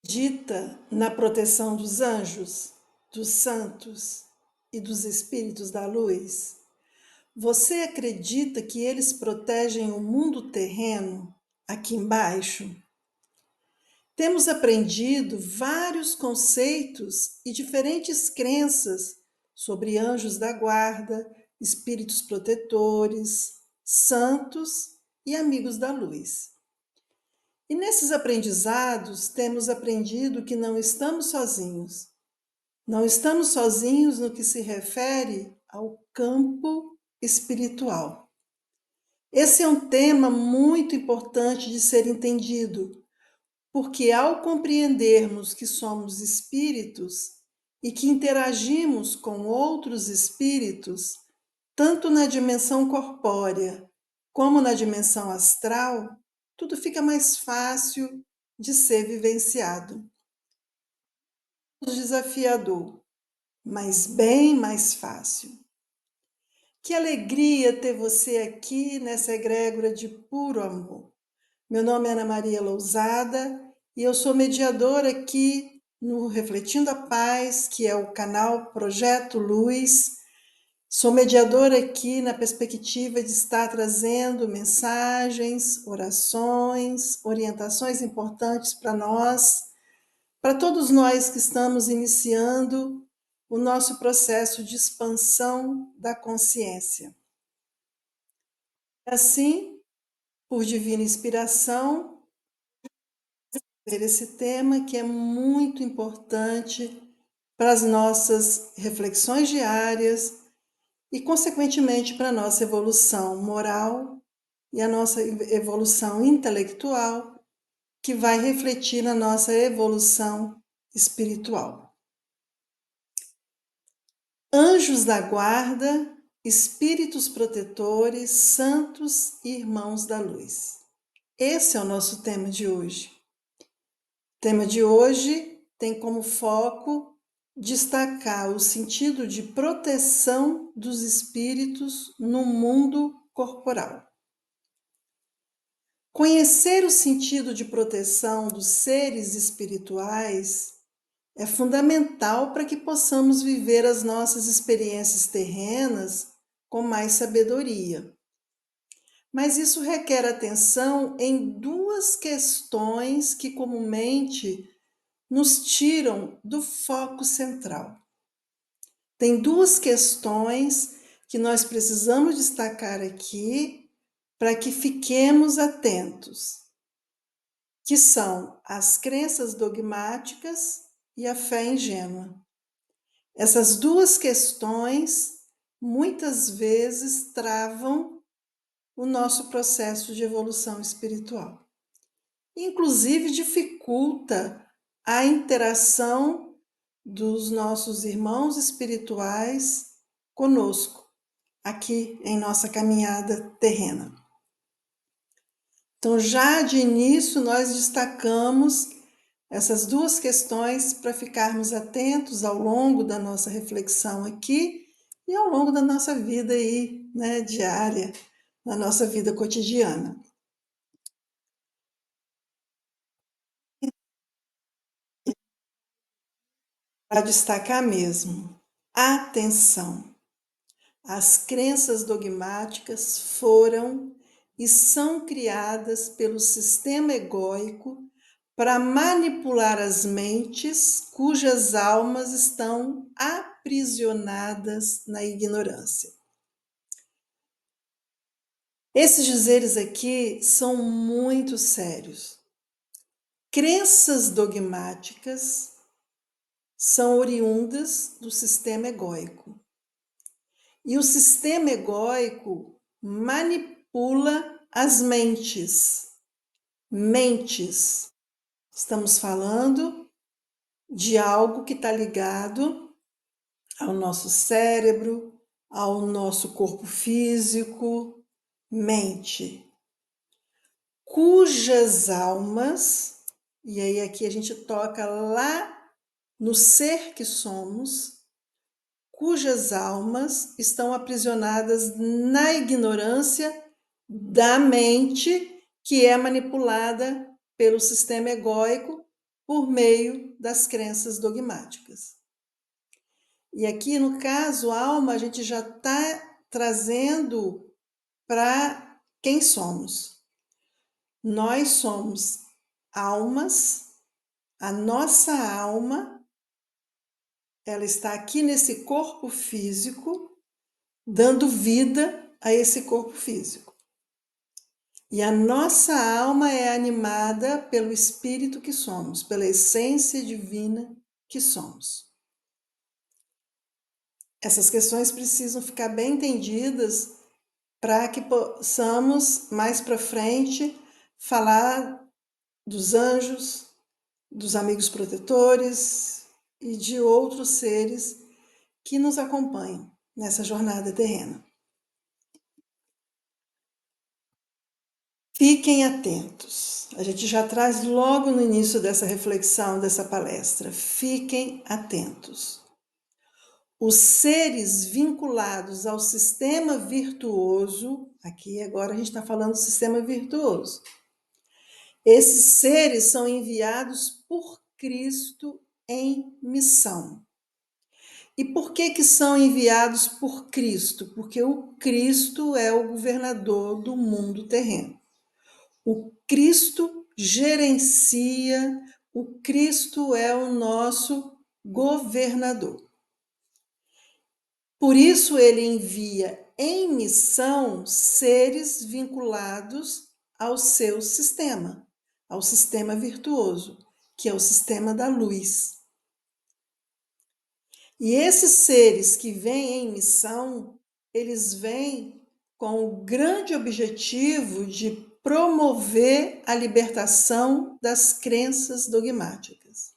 Acredita na proteção dos anjos, dos santos e dos espíritos da luz? Você acredita que eles protegem o mundo terreno aqui embaixo? Temos aprendido vários conceitos e diferentes crenças sobre anjos da guarda, espíritos protetores, santos e amigos da luz. E nesses aprendizados, temos aprendido que não estamos sozinhos. Não estamos sozinhos no que se refere ao campo espiritual. Esse é um tema muito importante de ser entendido, porque ao compreendermos que somos espíritos e que interagimos com outros espíritos, tanto na dimensão corpórea como na dimensão astral, tudo fica mais fácil de ser vivenciado. Desafiador, mas bem mais fácil. Que alegria ter você aqui nessa egrégora de puro amor. Meu nome é Ana Maria Lousada e eu sou mediadora aqui no Refletindo a Paz, que é o canal Projeto Luz. Sou mediadora aqui na perspectiva de estar trazendo mensagens, orações, orientações importantes para todos nós que estamos iniciando o nosso processo de expansão da consciência. Assim, por divina inspiração, esse tema que é muito importante para as nossas reflexões diárias e, consequentemente, para a nossa evolução moral e a nossa evolução intelectual, que vai refletir na nossa evolução espiritual. Anjos da guarda, espíritos protetores, santos e irmãos da luz. Esse é o nosso tema de hoje. O tema de hoje tem como foco destacar o sentido de proteção dos espíritos no mundo corporal. Conhecer o sentido de proteção dos seres espirituais é fundamental para que possamos viver as nossas experiências terrenas com mais sabedoria. Mas isso requer atenção em duas questões que comumente nos tiram do foco central. Tem duas questões que nós precisamos destacar aqui para que fiquemos atentos, que são as crenças dogmáticas e a fé ingênua. Essas duas questões muitas vezes travam o nosso processo de evolução espiritual. Inclusive dificulta a interação dos nossos irmãos espirituais conosco, aqui em nossa caminhada terrena. Então, já de início, nós destacamos essas duas questões para ficarmos atentos ao longo da nossa reflexão aqui e ao longo da nossa vida aí, né, diária, na nossa vida cotidiana. Para destacar mesmo, atenção! As crenças dogmáticas foram e são criadas pelo sistema egóico para manipular as mentes cujas almas estão aprisionadas na ignorância. Esses dizeres aqui são muito sérios. Crenças dogmáticas são oriundas do sistema egóico. E o sistema egóico manipula as mentes. Mentes. Estamos falando de algo que está ligado ao nosso cérebro, ao nosso corpo físico, mente, cujas almas, e aí aqui a gente toca lá no ser que somos, cujas almas estão aprisionadas na ignorância da mente que é manipulada pelo sistema egóico por meio das crenças dogmáticas. E aqui, no caso, alma, a gente já está trazendo para quem somos. Nós somos almas, a nossa alma, ela está aqui nesse corpo físico, dando vida a esse corpo físico. E a nossa alma é animada pelo espírito que somos, pela essência divina que somos. Essas questões precisam ficar bem entendidas para que possamos, mais para frente, falar dos anjos, dos amigos protetores e de outros seres que nos acompanham nessa jornada terrena. Fiquem atentos. A gente já traz logo no início dessa reflexão, dessa palestra. Fiquem atentos. Os seres vinculados ao sistema virtuoso, aqui agora a gente está falando do sistema virtuoso, esses seres são enviados por Cristo em missão. E por que são enviados por Cristo? Porque o Cristo é o governador do mundo terreno. O Cristo gerencia, o Cristo é o nosso governador. Por isso ele envia em missão seres vinculados ao seu sistema, ao sistema virtuoso, que é o sistema da luz. E esses seres que vêm em missão, eles vêm com o grande objetivo de promover a libertação das crenças dogmáticas.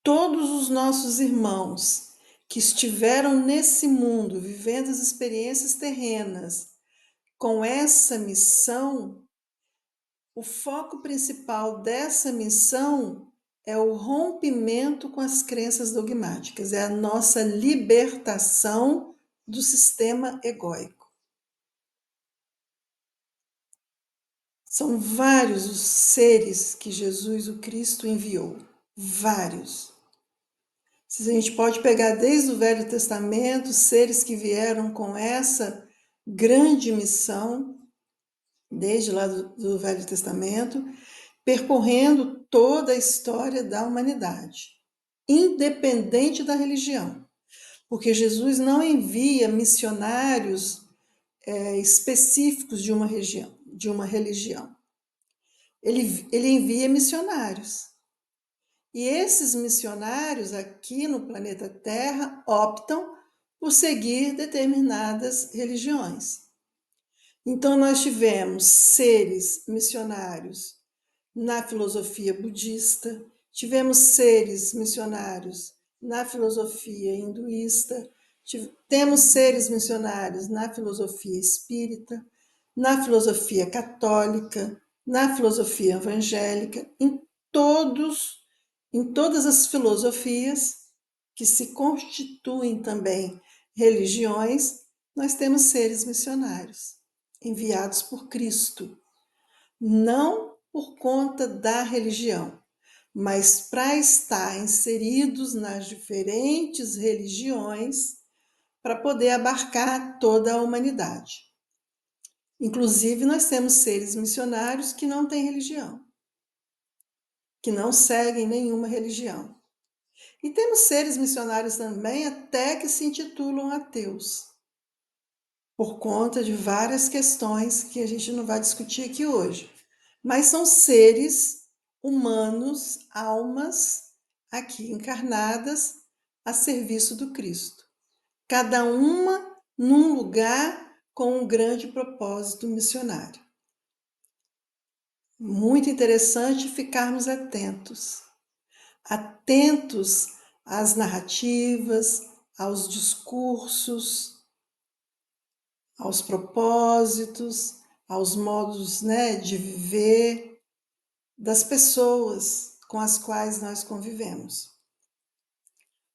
Todos os nossos irmãos que estiveram nesse mundo, vivendo as experiências terrenas, com essa missão, o foco principal dessa missão é o rompimento com as crenças dogmáticas, é a nossa libertação do sistema egóico. São vários os seres que Jesus, o Cristo, enviou. Vários. A gente pode pegar desde o Velho Testamento, seres que vieram com essa grande missão, desde lá do Velho Testamento, percorrendo toda a história da humanidade, independente da religião. Porque Jesus não envia missionários específicos de uma religião. Ele envia missionários. E esses missionários aqui no planeta Terra optam por seguir determinadas religiões. Então, nós tivemos seres missionários na filosofia budista, tivemos seres missionários na filosofia hinduísta, temos seres missionários na filosofia espírita, na filosofia católica, na filosofia evangélica, em todas as filosofias que se constituem também religiões, nós temos seres missionários enviados por Cristo, não por conta da religião, mas para estar inseridos nas diferentes religiões para poder abarcar toda a humanidade. Inclusive, nós temos seres missionários que não têm religião, que não seguem nenhuma religião. E temos seres missionários também até que se intitulam ateus, por conta de várias questões que a gente não vai discutir aqui hoje. Mas são seres humanos, almas aqui encarnadas a serviço do Cristo. Cada uma num lugar com um grande propósito missionário. Muito interessante ficarmos atentos. Atentos às narrativas, aos discursos, aos propósitos, aos modos, de viver das pessoas com as quais nós convivemos.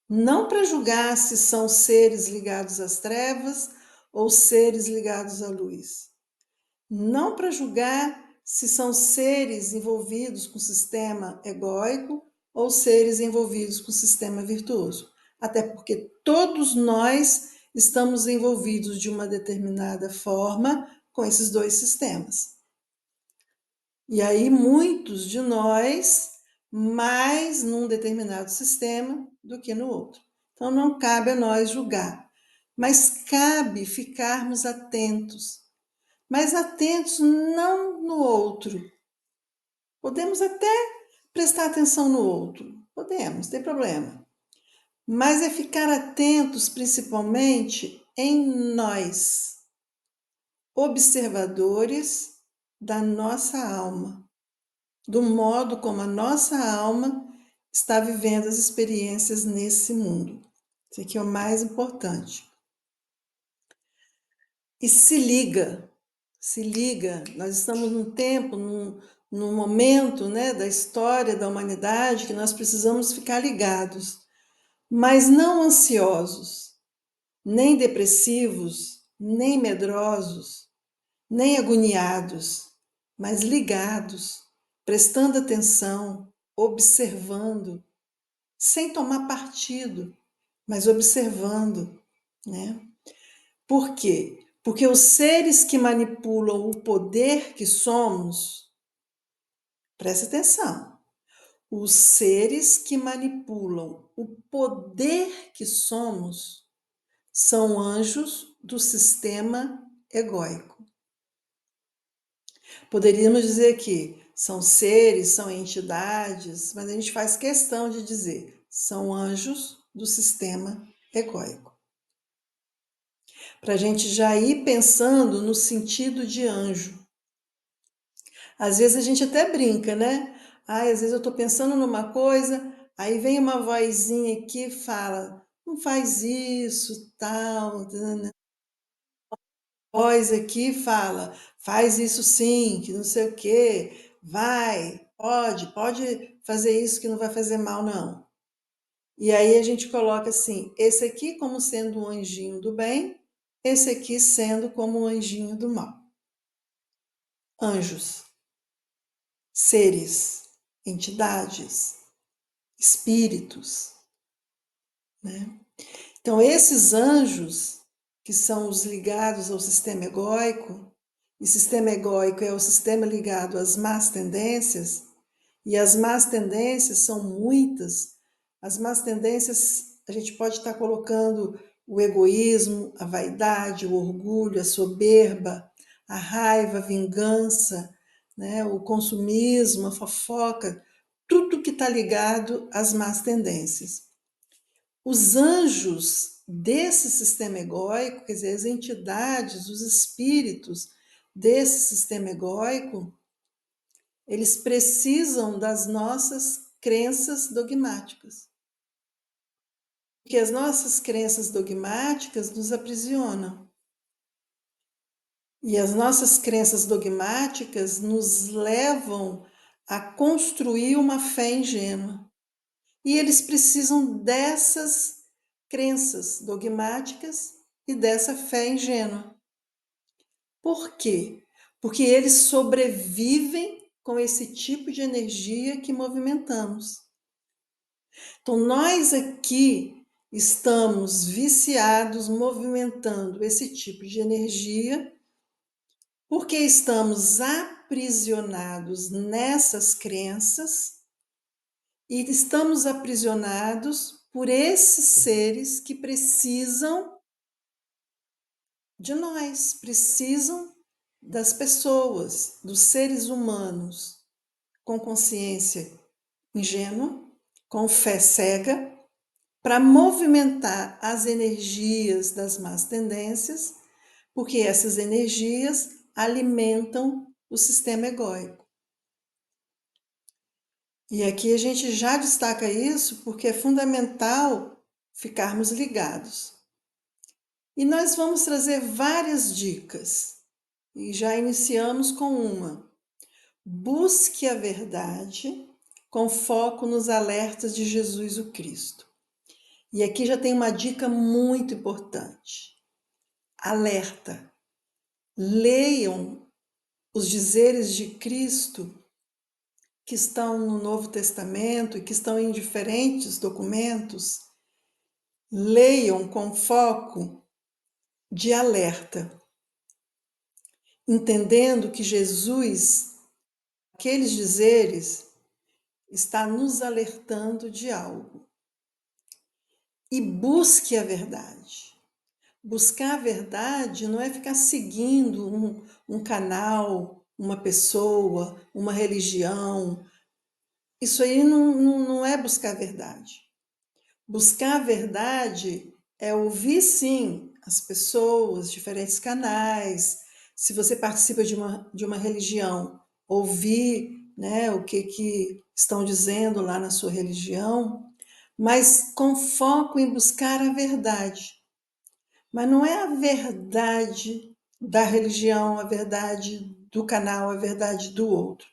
Não para julgar se são seres ligados às trevas ou seres ligados à luz. Não para julgar se são seres envolvidos com o sistema egóico ou seres envolvidos com o sistema virtuoso. Até porque todos nós estamos envolvidos de uma determinada forma com esses dois sistemas. E aí, muitos de nós, mais num determinado sistema do que no outro. Então, não cabe a nós julgar, mas cabe ficarmos atentos. Mas atentos não no outro. Podemos até prestar atenção no outro, podemos, não tem problema. Mas é ficar atentos principalmente em nós, observadores da nossa alma, do modo como a nossa alma está vivendo as experiências nesse mundo. Isso aqui é o mais importante. E se liga, nós estamos num tempo, num momento, né, da história da humanidade que nós precisamos ficar ligados, mas não ansiosos, nem depressivos, nem medrosos, nem agoniados, mas ligados, prestando atenção, observando, sem tomar partido, mas observando, né? Por quê? Porque os seres que manipulam o poder que somos, presta atenção, os seres que manipulam o poder que somos são anjos do sistema egóico. Poderíamos dizer que são seres, são entidades, mas a gente faz questão de dizer, são anjos do sistema egóico. Para a gente já ir pensando no sentido de anjo. Às vezes a gente até brinca, né? Às vezes eu estou pensando numa coisa, aí vem uma vozinha aqui e fala, não faz isso, tal. A voz aqui fala, faz isso sim, que não sei o quê, vai, pode fazer isso que não vai fazer mal, não. E aí a gente coloca assim, esse aqui como sendo um anjinho do bem, esse aqui sendo como um anjinho do mal. Anjos, seres, entidades, espíritos, né? Então, esses anjos, que são os ligados ao sistema egóico, e sistema egóico é o sistema ligado às más tendências, e as más tendências são muitas. As más tendências, a gente pode estar colocando o egoísmo, a vaidade, o orgulho, a soberba, a raiva, a vingança, né? O consumismo, a fofoca, tudo que está ligado às más tendências. Os anjos desse sistema egóico, quer dizer, as entidades, os espíritos desse sistema egóico, eles precisam das nossas crenças dogmáticas. Porque as nossas crenças dogmáticas nos aprisionam. E as nossas crenças dogmáticas nos levam a construir uma fé ingênua. E eles precisam dessas crenças dogmáticas e dessa fé ingênua. Por quê? Porque eles sobrevivem com esse tipo de energia que movimentamos. Então, nós aqui estamos viciados, movimentando esse tipo de energia, porque estamos aprisionados nessas crenças e estamos aprisionados por esses seres que precisam de nós, precisam das pessoas, dos seres humanos com consciência ingênua, com fé cega, para movimentar as energias das más tendências, porque essas energias alimentam o sistema egóico. E aqui a gente já destaca isso porque é fundamental ficarmos ligados. E nós vamos trazer várias dicas. E já iniciamos com uma. Busque a verdade com foco nos alertas de Jesus o Cristo. E aqui já tem uma dica muito importante. Alerta. Leiam os dizeres de Cristo que estão no Novo Testamento e que estão em diferentes documentos, leiam com foco de alerta, entendendo que Jesus, aqueles dizeres, está nos alertando de algo. E busque a verdade. Buscar a verdade não é ficar seguindo um canal, uma pessoa, uma religião. Isso aí não é buscar a verdade. Buscar a verdade é ouvir, sim, as pessoas, diferentes canais. Se você participa de uma religião, ouvir, né, o que estão dizendo lá na sua religião, mas com foco em buscar a verdade. Mas não é a verdade da religião, a verdade do canal, a verdade do outro.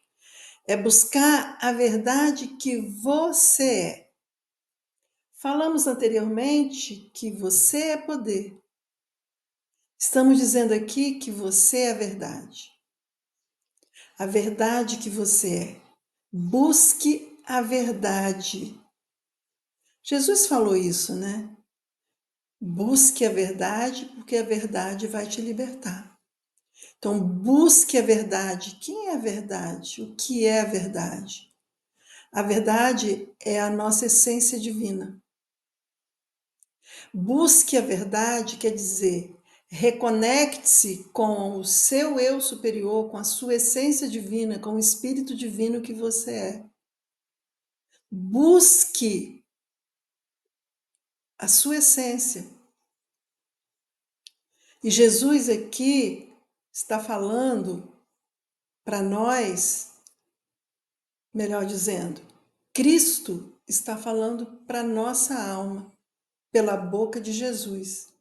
É buscar a verdade que você é. Falamos anteriormente que você é poder. Estamos dizendo aqui que você é a verdade. A verdade que você é. Busque a verdade. Jesus falou isso, né? Busque a verdade, porque a verdade vai te libertar. Então, busque a verdade. Quem é a verdade? O que é a verdade? A verdade é a nossa essência divina. Busque a verdade quer dizer, reconecte-se com o seu eu superior, com a sua essência divina, com o espírito divino que você é. Busque a sua essência. E Jesus aqui está falando para nós, melhor dizendo, Cristo está falando para nossa alma, pela boca de Jesus.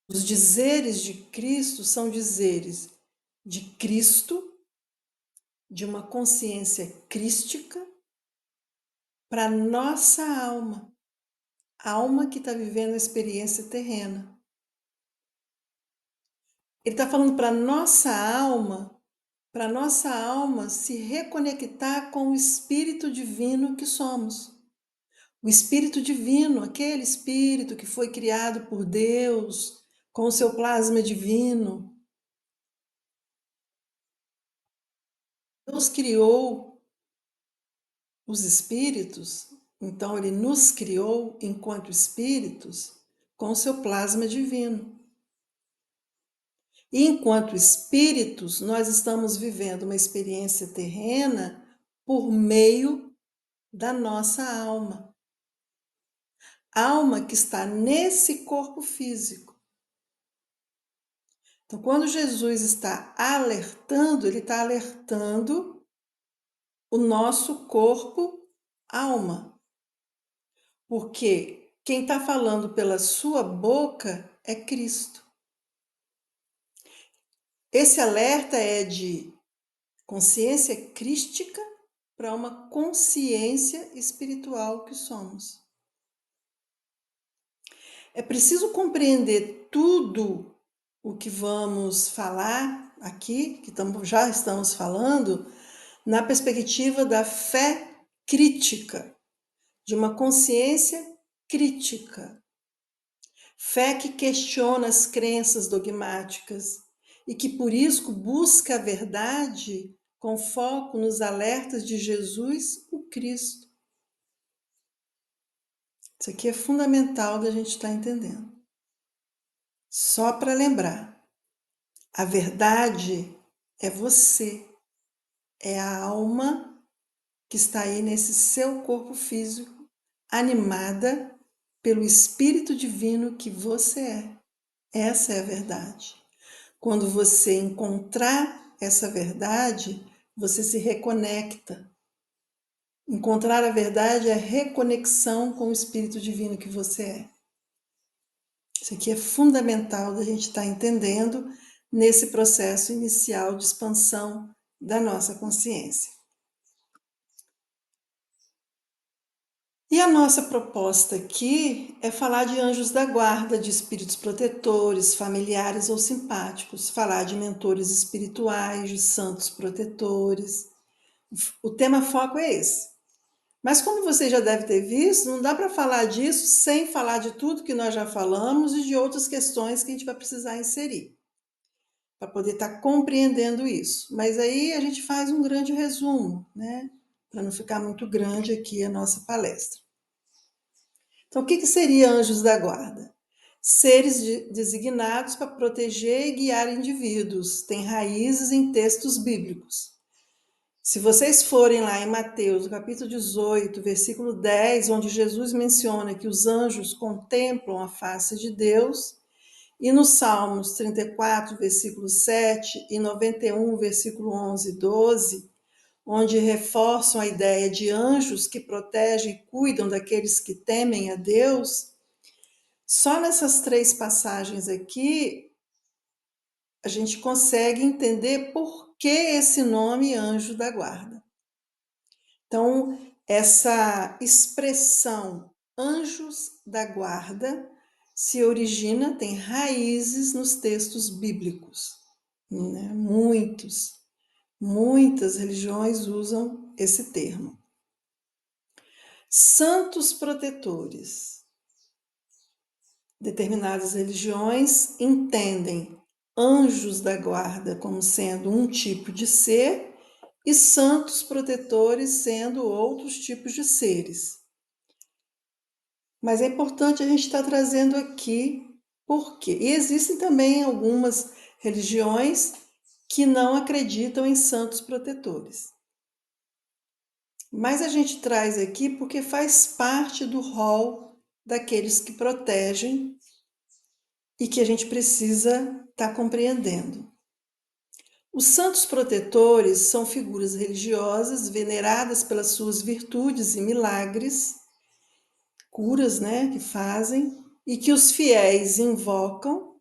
Os dizeres de Cristo são dizeres de Cristo, de uma consciência crística, para nossa alma, a alma que está vivendo a experiência terrena. Ele está falando para nossa alma se reconectar com o Espírito Divino que somos. O Espírito Divino, aquele Espírito que foi criado por Deus, com o seu plasma divino. Deus criou os espíritos, então ele nos criou enquanto espíritos com o seu plasma divino. E enquanto espíritos, nós estamos vivendo uma experiência terrena por meio da nossa alma. Alma que está nesse corpo físico. Então, quando Jesus está alertando, ele está alertando o nosso corpo, alma. Porque quem está falando pela sua boca é Cristo. Esse alerta é de consciência crística para uma consciência espiritual que somos. É preciso compreender tudo o que vamos falar aqui, que já estamos falando, na perspectiva da fé crítica, de uma consciência crítica. Fé que questiona as crenças dogmáticas e que, por isso, busca a verdade com foco nos alertas de Jesus, o Cristo. Isso aqui é fundamental da gente estar entendendo. Só para lembrar, a verdade é você, é a alma que está aí nesse seu corpo físico, animada pelo Espírito Divino que você é. Essa é a verdade. Quando você encontrar essa verdade, você se reconecta. Encontrar a verdade é reconexão com o Espírito Divino que você é. Isso aqui é fundamental da gente estar entendendo nesse processo inicial de expansão da nossa consciência. E a nossa proposta aqui é falar de anjos da guarda, de espíritos protetores, familiares ou simpáticos, falar de mentores espirituais, de santos protetores. O tema foco é esse. Mas como você já deve ter visto, não dá para falar disso sem falar de tudo que nós já falamos e de outras questões que a gente vai precisar inserir para poder estar compreendendo isso. Mas aí a gente faz um grande resumo, né? Para não ficar muito grande aqui a nossa palestra. Então, o que seria anjos da guarda? Seres designados para proteger e guiar indivíduos, têm raízes em textos bíblicos. Se vocês forem lá em Mateus, capítulo 18, versículo 10, onde Jesus menciona que os anjos contemplam a face de Deus, e nos Salmos 34, versículo 7 e 91, versículo 11 e 12, onde reforçam a ideia de anjos que protegem e cuidam daqueles que temem a Deus, só nessas três passagens aqui a gente consegue entender por que esse nome anjo da guarda. Então, essa expressão anjos da guarda se origina, tem raízes nos textos bíblicos, né? Muitas religiões usam esse termo. Santos protetores. Determinadas religiões entendem anjos da guarda como sendo um tipo de ser e santos protetores sendo outros tipos de seres. Mas é importante a gente estar trazendo aqui por quê. E existem também algumas religiões que não acreditam em santos protetores. Mas a gente traz aqui porque faz parte do rol daqueles que protegem e que a gente precisa estar compreendendo. Os santos protetores são figuras religiosas veneradas pelas suas virtudes e milagres, curas, né, que fazem, e que os fiéis invocam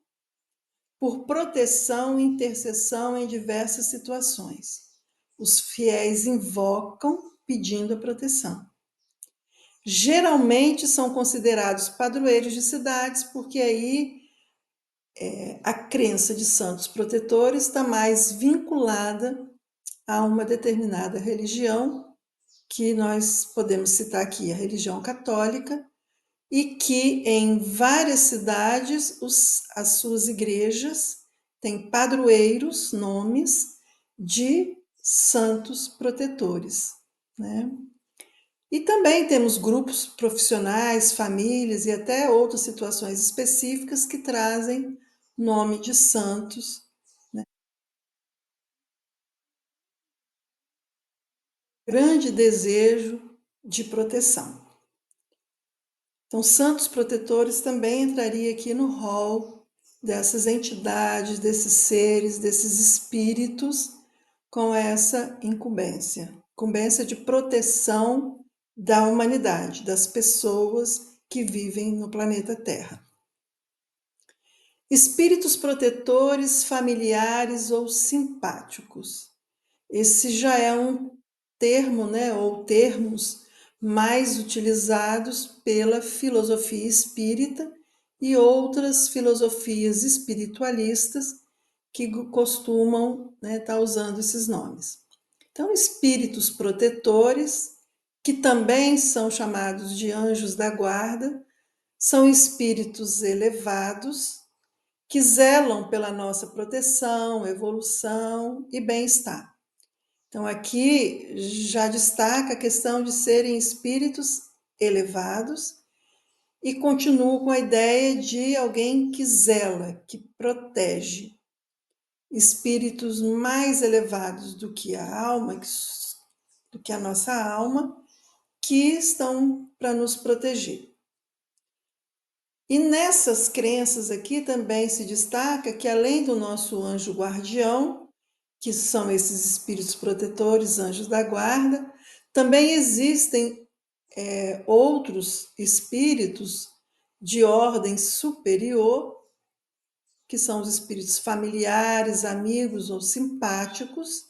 por proteção e intercessão em diversas situações. Os fiéis invocam pedindo a proteção. Geralmente são considerados padroeiros de cidades, porque aí a crença de santos protetores está mais vinculada a uma determinada religião, que nós podemos citar aqui a religião católica, e que em várias cidades as suas igrejas têm padroeiros, nomes de santos protetores, né? E também temos grupos profissionais, famílias e até outras situações específicas que trazem nome de santos, né? Grande desejo de proteção. Então, santos protetores também entraria aqui no rol dessas entidades, desses seres, desses espíritos com essa incumbência de proteção da humanidade, das pessoas que vivem no planeta Terra. Espíritos protetores, familiares ou simpáticos. Esse já é um termo, né, ou termos mais utilizados pela filosofia espírita e outras filosofias espiritualistas que costumam, né, estar usando esses nomes. Então, espíritos protetores, que também são chamados de anjos da guarda, são espíritos elevados que zelam pela nossa proteção, evolução e bem-estar. Então, aqui já destaca a questão de serem espíritos elevados e continuo com a ideia de alguém que zela, que protege. Espíritos mais elevados do que a alma, do que a nossa alma, que estão para nos proteger. E nessas crenças aqui também se destaca que, além do nosso anjo guardião, que são esses espíritos protetores, anjos da guarda, também existem outros espíritos de ordem superior, que são os espíritos familiares, amigos ou simpáticos,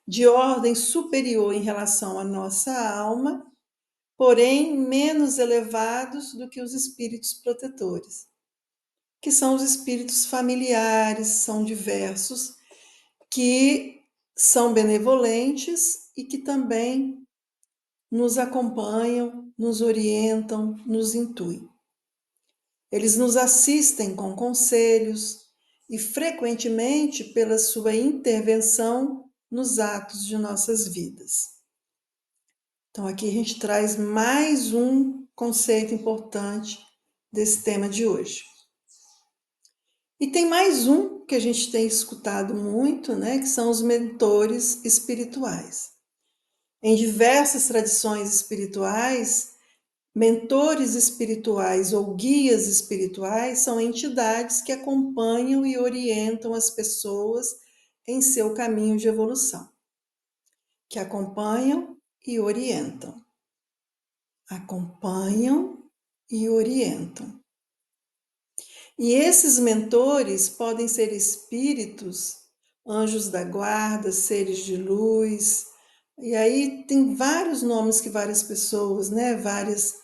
de ordem superior em relação à nossa alma, porém menos elevados do que os espíritos protetores, que são os espíritos familiares, são diversos, que são benevolentes e que também nos acompanham, nos orientam, nos intuem. Eles nos assistem com conselhos e, frequentemente, pela sua intervenção nos atos de nossas vidas. Então, aqui a gente traz mais um conceito importante desse tema de hoje. E tem mais um que a gente tem escutado muito, né, que são os mentores espirituais. Em diversas tradições espirituais, mentores espirituais ou guias espirituais são entidades que acompanham e orientam as pessoas em seu caminho de evolução. Que acompanham e orientam. Acompanham e orientam. E esses mentores podem ser espíritos, anjos da guarda, seres de luz. E aí tem vários nomes que várias pessoas, né, várias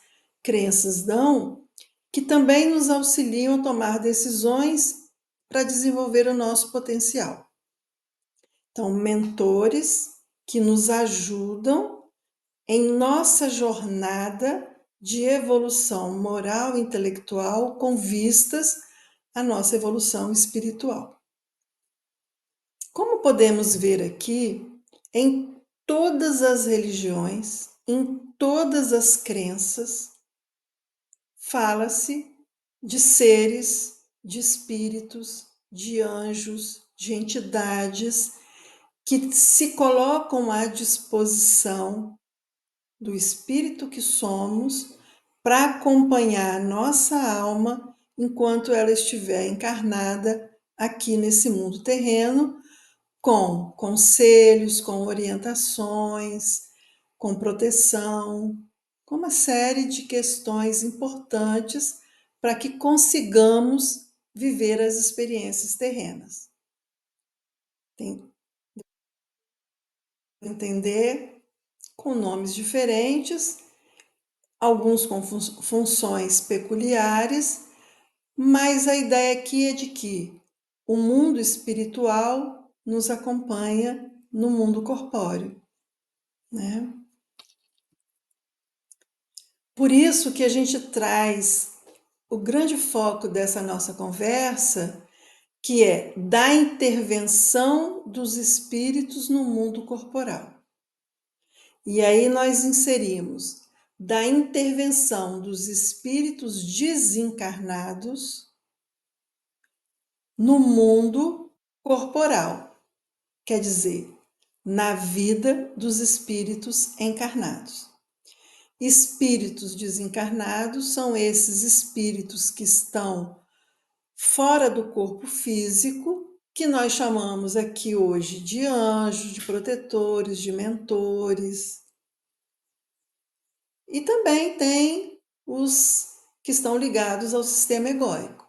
crenças dão, que também nos auxiliam a tomar decisões para desenvolver o nosso potencial. Então, mentores que nos ajudam em nossa jornada de evolução moral e intelectual com vistas à nossa evolução espiritual. Como podemos ver aqui, em todas as religiões, em todas as crenças, fala-se de seres, de espíritos, de anjos, de entidades que se colocam à disposição do espírito que somos para acompanhar a nossa alma enquanto ela estiver encarnada aqui nesse mundo terreno, com conselhos, com orientações, com proteção, com uma série de questões importantes para que consigamos viver as experiências terrenas. Tem que entender com nomes diferentes, alguns com funções peculiares, mas a ideia aqui é de que o mundo espiritual nos acompanha no mundo corpóreo, né? Por isso que a gente traz o grande foco dessa nossa conversa, que é da intervenção dos espíritos no mundo corporal. E aí nós inserimos da intervenção dos espíritos desencarnados no mundo corporal, quer dizer, na vida dos espíritos encarnados. Espíritos desencarnados são esses espíritos que estão fora do corpo físico, que nós chamamos aqui hoje de anjos, de protetores, de mentores. E também tem os que estão ligados ao sistema egóico.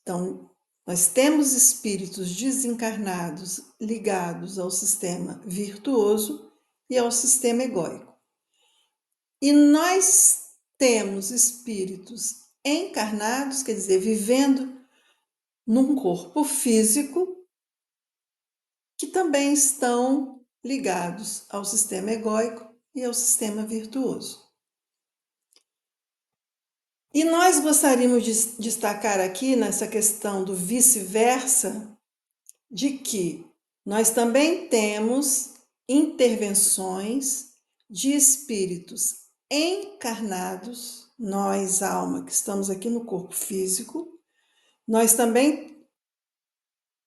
Então, nós temos espíritos desencarnados ligados ao sistema virtuoso e ao sistema egóico. E nós temos espíritos encarnados, quer dizer, vivendo num corpo físico, que também estão ligados ao sistema egóico e ao sistema virtuoso. E nós gostaríamos de destacar aqui, nessa questão do vice-versa, de que nós também temos intervenções de espíritos encarnados, nós, alma, que estamos aqui no corpo físico, nós também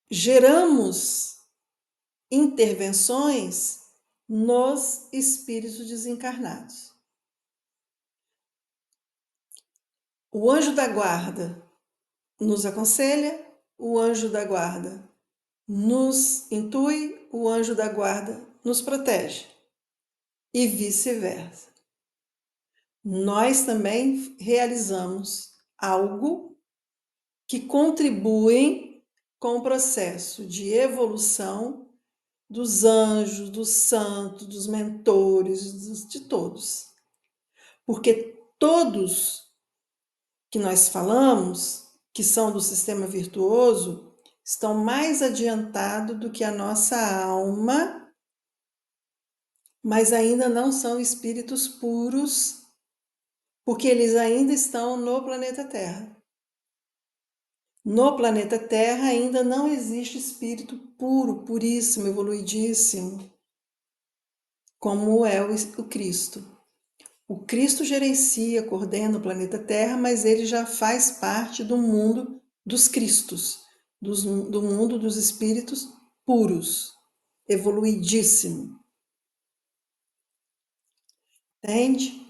geramos intervenções nos espíritos desencarnados. O anjo da guarda nos aconselha, o anjo da guarda nos intui, o anjo da guarda nos protege e vice-versa. Nós também realizamos algo que contribui com o processo de evolução dos anjos, dos santos, dos mentores, de todos. porque todos que nós falamos, que são do sistema virtuoso, estão mais adiantados do que a nossa alma, mas ainda não são espíritos puros, porque eles ainda estão no planeta Terra. No planeta Terra ainda não existe espírito puro, puríssimo, evoluidíssimo, como é o Cristo. O Cristo gerencia, coordena o planeta Terra, mas ele já faz parte do mundo dos Cristos, do mundo dos espíritos puros, evoluidíssimo. Entende?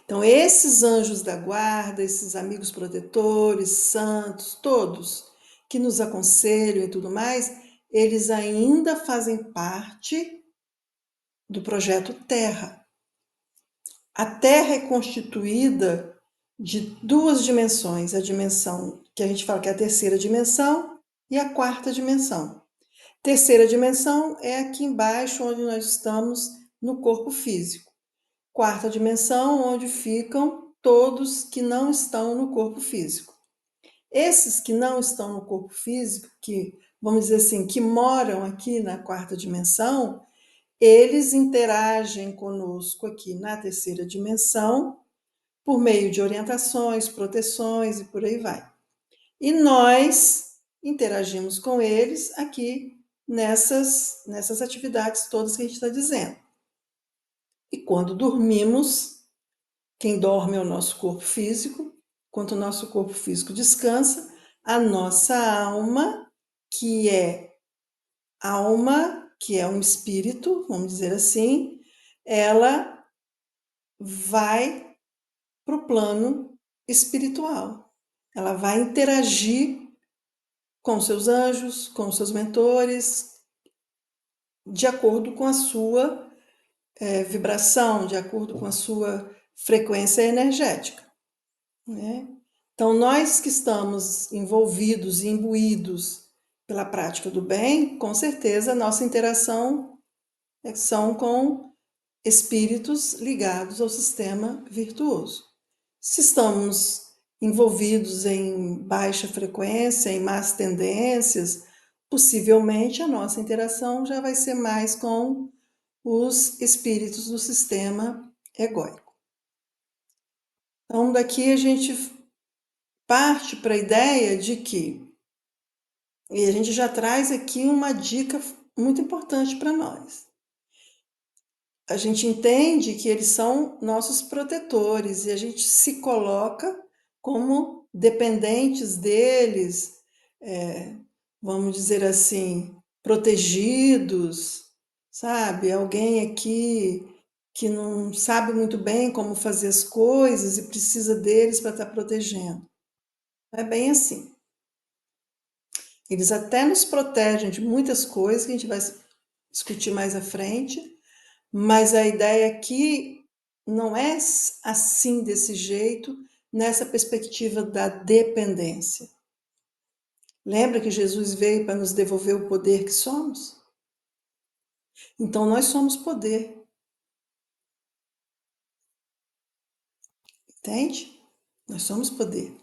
Então, esses anjos da guarda, esses amigos protetores, santos, todos que nos aconselham e tudo mais, eles ainda fazem parte do projeto Terra. A Terra é constituída de duas dimensões, a dimensão que a gente fala que é a terceira dimensão e a quarta dimensão. Terceira dimensão é aqui embaixo, onde nós estamos no corpo físico. Quarta dimensão, onde ficam todos que não estão no corpo físico. Esses que não estão no corpo físico, que, vamos dizer assim, que moram aqui na quarta dimensão, eles interagem conosco aqui na terceira dimensão por meio de orientações, proteções e por aí vai. E nós interagimos com eles aqui nessas atividades todas que a gente está dizendo. E quando dormimos, quem dorme é o nosso corpo físico, enquanto o nosso corpo físico descansa, a nossa alma, que é um espírito, vamos dizer assim, ela vai para o plano espiritual. Ela vai interagir com seus anjos, com seus mentores, de acordo com a sua vibração, de acordo com a sua frequência energética. Né? Então, nós que estamos envolvidos e imbuídos pela prática do bem, com certeza a nossa interação são com espíritos ligados ao sistema virtuoso. Se estamos envolvidos em baixa frequência, em más tendências, possivelmente a nossa interação já vai ser mais com os espíritos do sistema egóico. Então, daqui a gente parte para a ideia de que, e a gente já traz aqui uma dica muito importante para nós. A gente entende que eles são nossos protetores e a gente se coloca como dependentes deles, vamos dizer assim, protegidos, sabe? Alguém aqui que não sabe muito bem como fazer as coisas e precisa deles para estar protegendo. Não é bem assim. Eles até nos protegem de muitas coisas que a gente vai discutir mais à frente, mas a ideia aqui não é assim, desse jeito, nessa perspectiva da dependência. Lembra que Jesus veio para nos devolver o poder que somos? Então nós somos poder. Entende? Nós somos poder.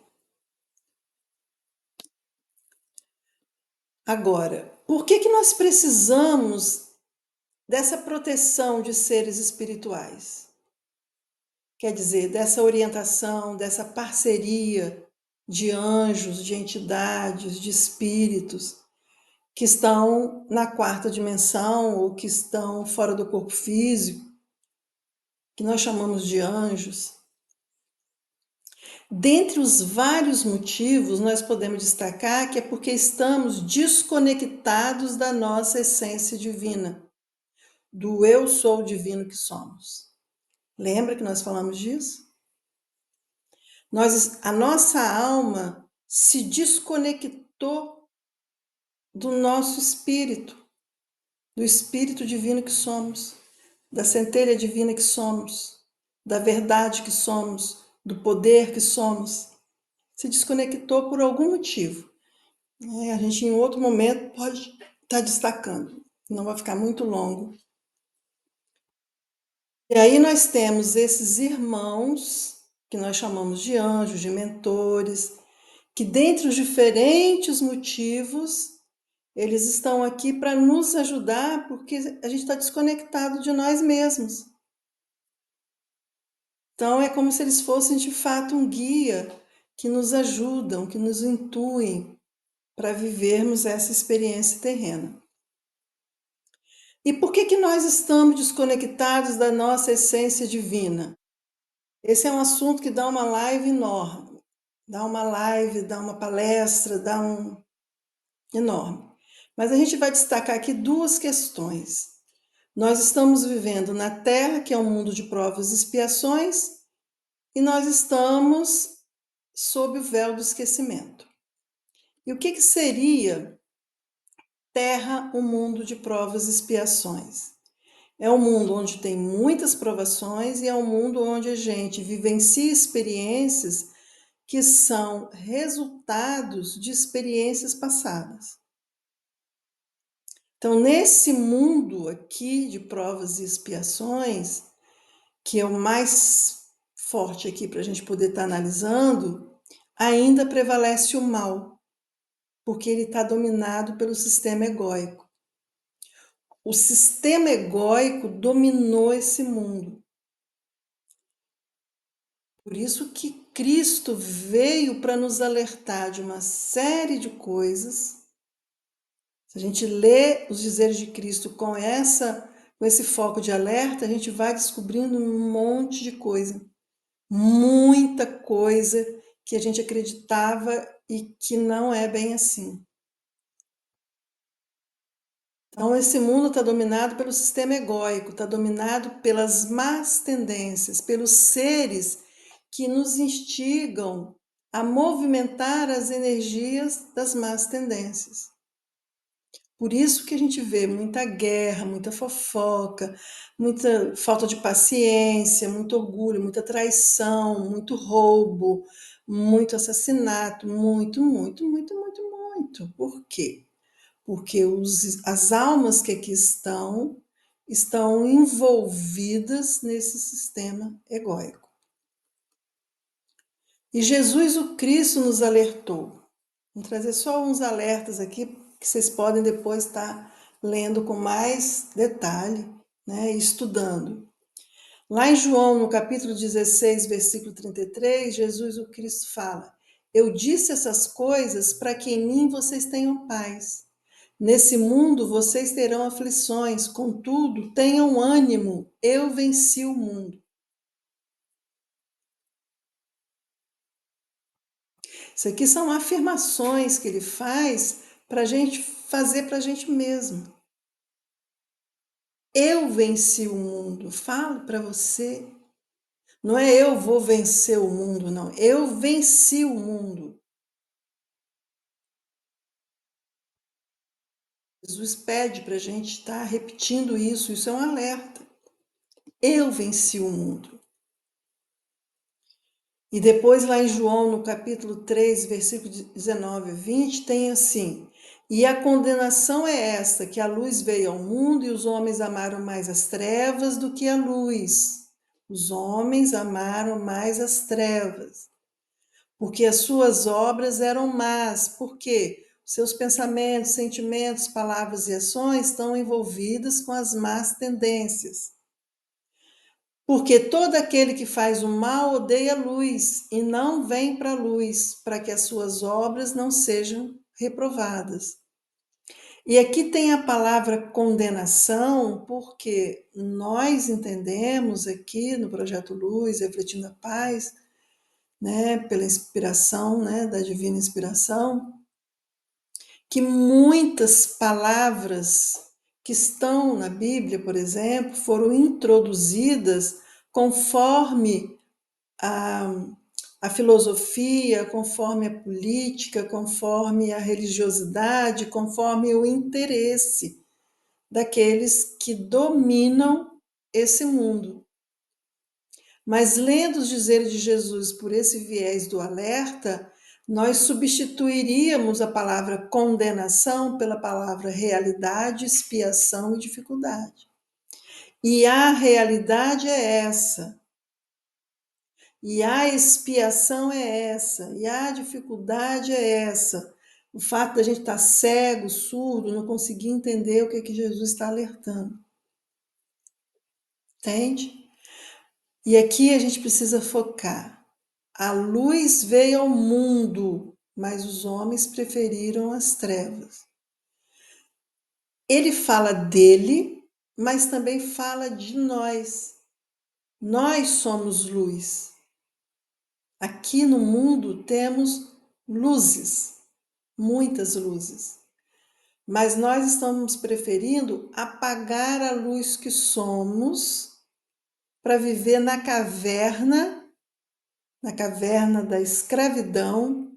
Agora, por que nós precisamos dessa proteção de seres espirituais? Quer dizer, dessa orientação, dessa parceria de anjos, de entidades, de espíritos que estão na quarta dimensão ou que estão fora do corpo físico, que nós chamamos de anjos. Dentre os vários motivos, nós podemos destacar que é porque estamos desconectados da nossa essência divina, do eu sou divino que somos. Lembra que nós falamos disso? A nossa alma se desconectou do nosso espírito, do espírito divino que somos, da centelha divina que somos, da verdade que somos, do poder que somos. Se desconectou por algum motivo. A gente, em outro momento, pode estar destacando. Não vai ficar muito longo. E aí nós temos esses irmãos, que nós chamamos de anjos, de mentores, que dentre os diferentes motivos, eles estão aqui para nos ajudar, porque a gente está desconectado de nós mesmos. Então é como se eles fossem de fato um guia que nos ajudam, que nos intuem para vivermos essa experiência terrena. E por que que nós estamos desconectados da nossa essência divina? Esse é um assunto que dá uma live enorme, dá uma live, dá uma palestra, dá um enorme. Mas a gente vai destacar aqui duas questões. Nós estamos vivendo na Terra, que é um mundo de provas e expiações, e nós estamos sob o véu do esquecimento. E o que que seria Terra, um mundo de provas e expiações? É um mundo onde tem muitas provações e é um mundo onde a gente vivencia experiências que são resultados de experiências passadas. Então, nesse mundo aqui de provas e expiações, que é o mais forte aqui para a gente poder estar analisando, ainda prevalece o mal, porque ele está dominado pelo sistema egóico. O sistema egóico dominou esse mundo. Por isso que Cristo veio para nos alertar de uma série de coisas. Se a gente lê os dizeres de Cristo com esse foco de alerta, a gente vai descobrindo um monte de coisa, muita coisa que a gente acreditava e que não é bem assim. Então, esse mundo está dominado pelo sistema egóico, está dominado pelas más tendências, pelos seres que nos instigam a movimentar as energias das más tendências. Por isso que a gente vê muita guerra, muita fofoca, muita falta de paciência, muito orgulho, muita traição, muito roubo, muito assassinato, muito. Por quê? Porque as almas que aqui estão envolvidas nesse sistema egóico. E Jesus, o Cristo, nos alertou. Vou trazer só uns alertas aqui, que vocês podem depois estar lendo com mais detalhe, né, e estudando. Lá em João, no capítulo 16, versículo 33, Jesus, o Cristo, fala: Eu disse essas coisas para que em mim vocês tenham paz. Nesse mundo vocês terão aflições, contudo, tenham ânimo, eu venci o mundo. Isso aqui são afirmações que ele faz para a gente fazer para a gente mesmo. Eu venci o mundo, falo para você. Não é eu vou vencer o mundo, não. Eu venci o mundo. Jesus pede para a gente estar repetindo isso, isso é um alerta. Eu venci o mundo. E depois lá em João, no capítulo 3, versículo 19 e 20, tem assim: E a condenação é esta, que a luz veio ao mundo e os homens amaram mais as trevas do que a luz. Os homens amaram mais as trevas, porque as suas obras eram más. Por quê? Seus pensamentos, sentimentos, palavras e ações estão envolvidas com as más tendências. Porque todo aquele que faz o mal odeia a luz e não vem para a luz, para que as suas obras não sejam reprovadas. E aqui tem a palavra condenação, porque nós entendemos aqui no Projeto Luz, Refletindo a Paz, né, pela inspiração, né, da divina inspiração, que muitas palavras que estão na Bíblia, por exemplo, foram introduzidas conforme a, a filosofia, conforme a política, conforme a religiosidade, conforme o interesse daqueles que dominam esse mundo. Mas lendo os dizeres de Jesus por esse viés do alerta, nós substituiríamos a palavra condenação pela palavra realidade, expiação e dificuldade. E a realidade é essa. E a expiação é essa. E a dificuldade é essa. O fato da gente estar cego, surdo, não conseguir entender o que, que Jesus está alertando. Entende? E aqui a gente precisa focar. A luz veio ao mundo, mas os homens preferiram as trevas. Ele fala dele, mas também fala de nós. Nós somos luz. Aqui no mundo temos luzes, muitas luzes, mas nós estamos preferindo apagar a luz que somos para viver na caverna da escravidão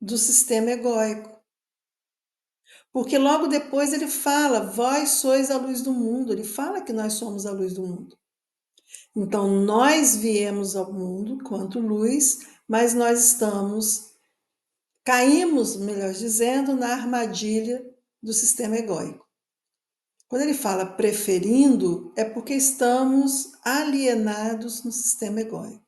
do sistema egóico. Porque logo depois ele fala, vós sois a luz do mundo, ele fala que nós somos a luz do mundo. Então nós viemos ao mundo quanto luz, mas nós caímos, melhor dizendo, na armadilha do sistema egóico. Quando ele fala preferindo, é porque estamos alienados no sistema egóico.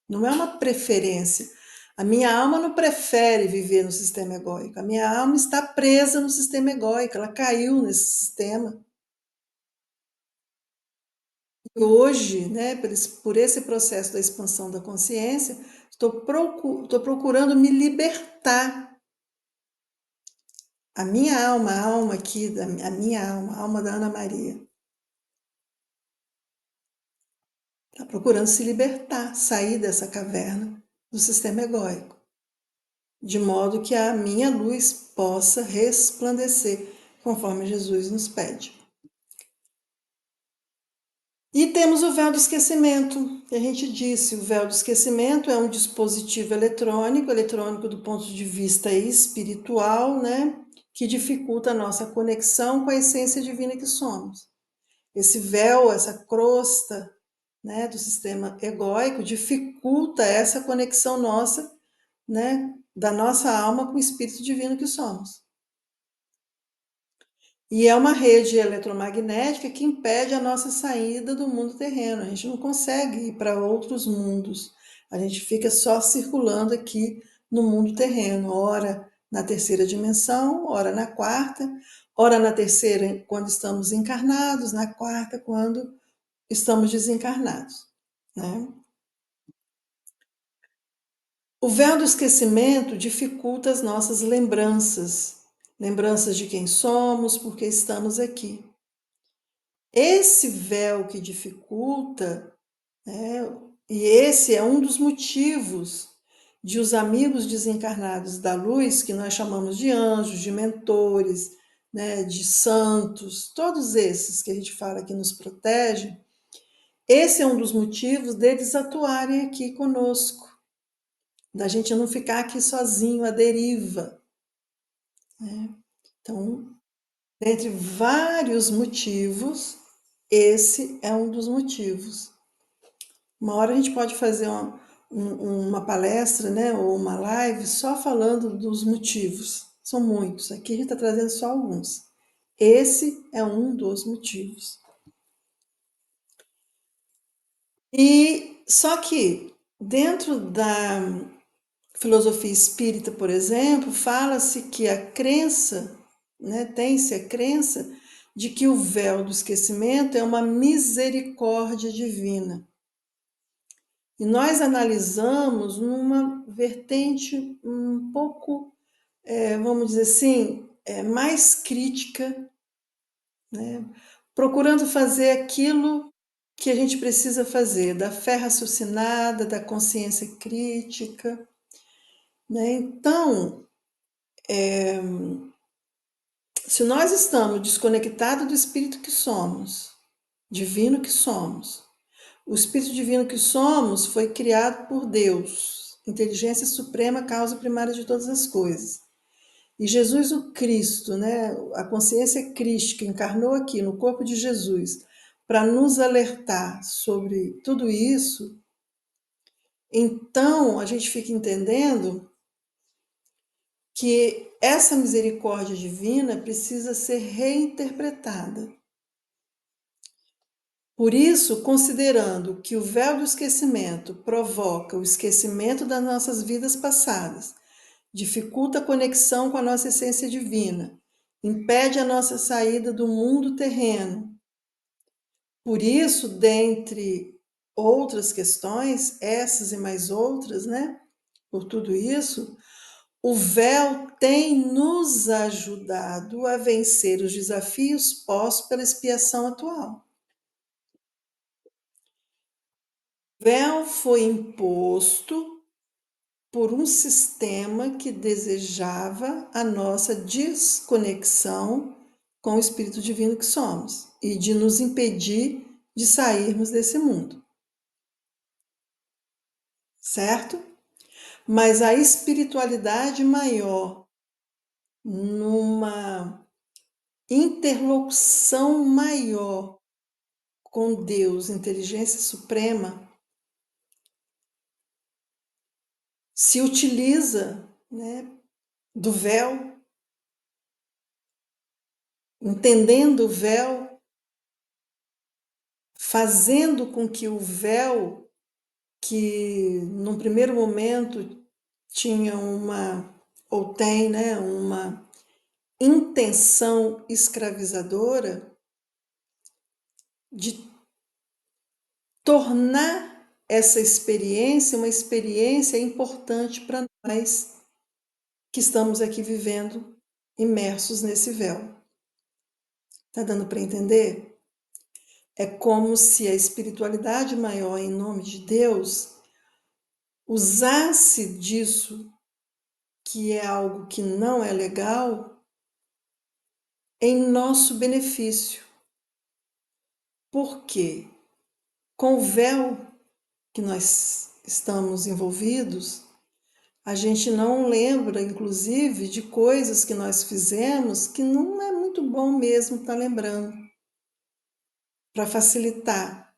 Não é uma preferência. A minha alma não prefere viver no sistema egóico. A minha alma está presa no sistema egóico. Ela caiu nesse sistema. E hoje, né, por esse processo da expansão da consciência, estou procurando me libertar. A alma aqui, a minha alma, a alma da Ana Maria, está procurando se libertar, sair dessa caverna do sistema egóico, de modo que a minha luz possa resplandecer, conforme Jesus nos pede. E temos o véu do esquecimento, que a gente disse, o véu do esquecimento é um dispositivo eletrônico do ponto de vista espiritual, né, que dificulta a nossa conexão com a essência divina que somos. Esse véu, essa crosta, né, do sistema egóico dificulta essa conexão nossa, né, da nossa alma com o espírito divino que somos. E é uma rede eletromagnética que impede a nossa saída do mundo terreno. A gente não consegue ir para outros mundos. A gente fica só circulando aqui no mundo terreno, ora na terceira dimensão, ora na quarta, ora na terceira quando estamos encarnados, na quarta quando estamos desencarnados, né? O véu do esquecimento dificulta as nossas lembranças, lembranças de quem somos, porque estamos aqui. Esse véu que dificulta, né, e esse é um dos motivos de os amigos desencarnados da luz, que nós chamamos de anjos, de mentores, né, de santos, todos esses que a gente fala que nos protegem, esse é um dos motivos deles atuarem aqui conosco, da gente não ficar aqui sozinho, à deriva, né? Então, dentre vários motivos, esse é um dos motivos. Uma hora a gente pode fazer uma palestra, né, ou uma live só falando dos motivos. São muitos. Aqui a gente está trazendo só alguns. Esse é um dos motivos. E só que dentro da filosofia espírita, por exemplo, fala-se que a crença, né, tem-se a crença de que o véu do esquecimento é uma misericórdia divina. E nós analisamos numa vertente um pouco, vamos dizer assim, mais crítica, né, procurando fazer aquilo que a gente precisa fazer, da fé raciocinada, da consciência crítica, né? Então, se nós estamos desconectados do espírito que somos, divino que somos, o espírito divino que somos foi criado por Deus, inteligência suprema, causa primária de todas as coisas. E Jesus o Cristo, né, a consciência crística encarnou aqui no corpo de Jesus para nos alertar sobre tudo isso. Então, a gente fica entendendo que essa misericórdia divina precisa ser reinterpretada. Por isso, considerando que o véu do esquecimento provoca o esquecimento das nossas vidas passadas, dificulta a conexão com a nossa essência divina, impede a nossa saída do mundo terreno. Por isso, dentre outras questões, essas e mais outras, né? Por tudo isso, o véu tem nos ajudado a vencer os desafios postos pela expiação atual. O véu foi imposto por um sistema que desejava a nossa desconexão com o Espírito Divino que somos e de nos impedir de sairmos desse mundo, certo? Mas a espiritualidade maior, numa interlocução maior com Deus, inteligência suprema, se utiliza, né, do véu, entendendo o véu, fazendo com que o véu, que num primeiro momento tinha ou tem, né, uma intenção escravizadora, de tornar essa experiência uma experiência importante para nós que estamos aqui vivendo imersos nesse véu. Tá dando para entender? É como se a espiritualidade maior, em nome de Deus, usasse disso, que é algo que não é legal, em nosso benefício. Por quê? Com o véu que nós estamos envolvidos, a gente não lembra, inclusive, de coisas que nós fizemos que não é muito bom mesmo estar lembrando, para facilitar.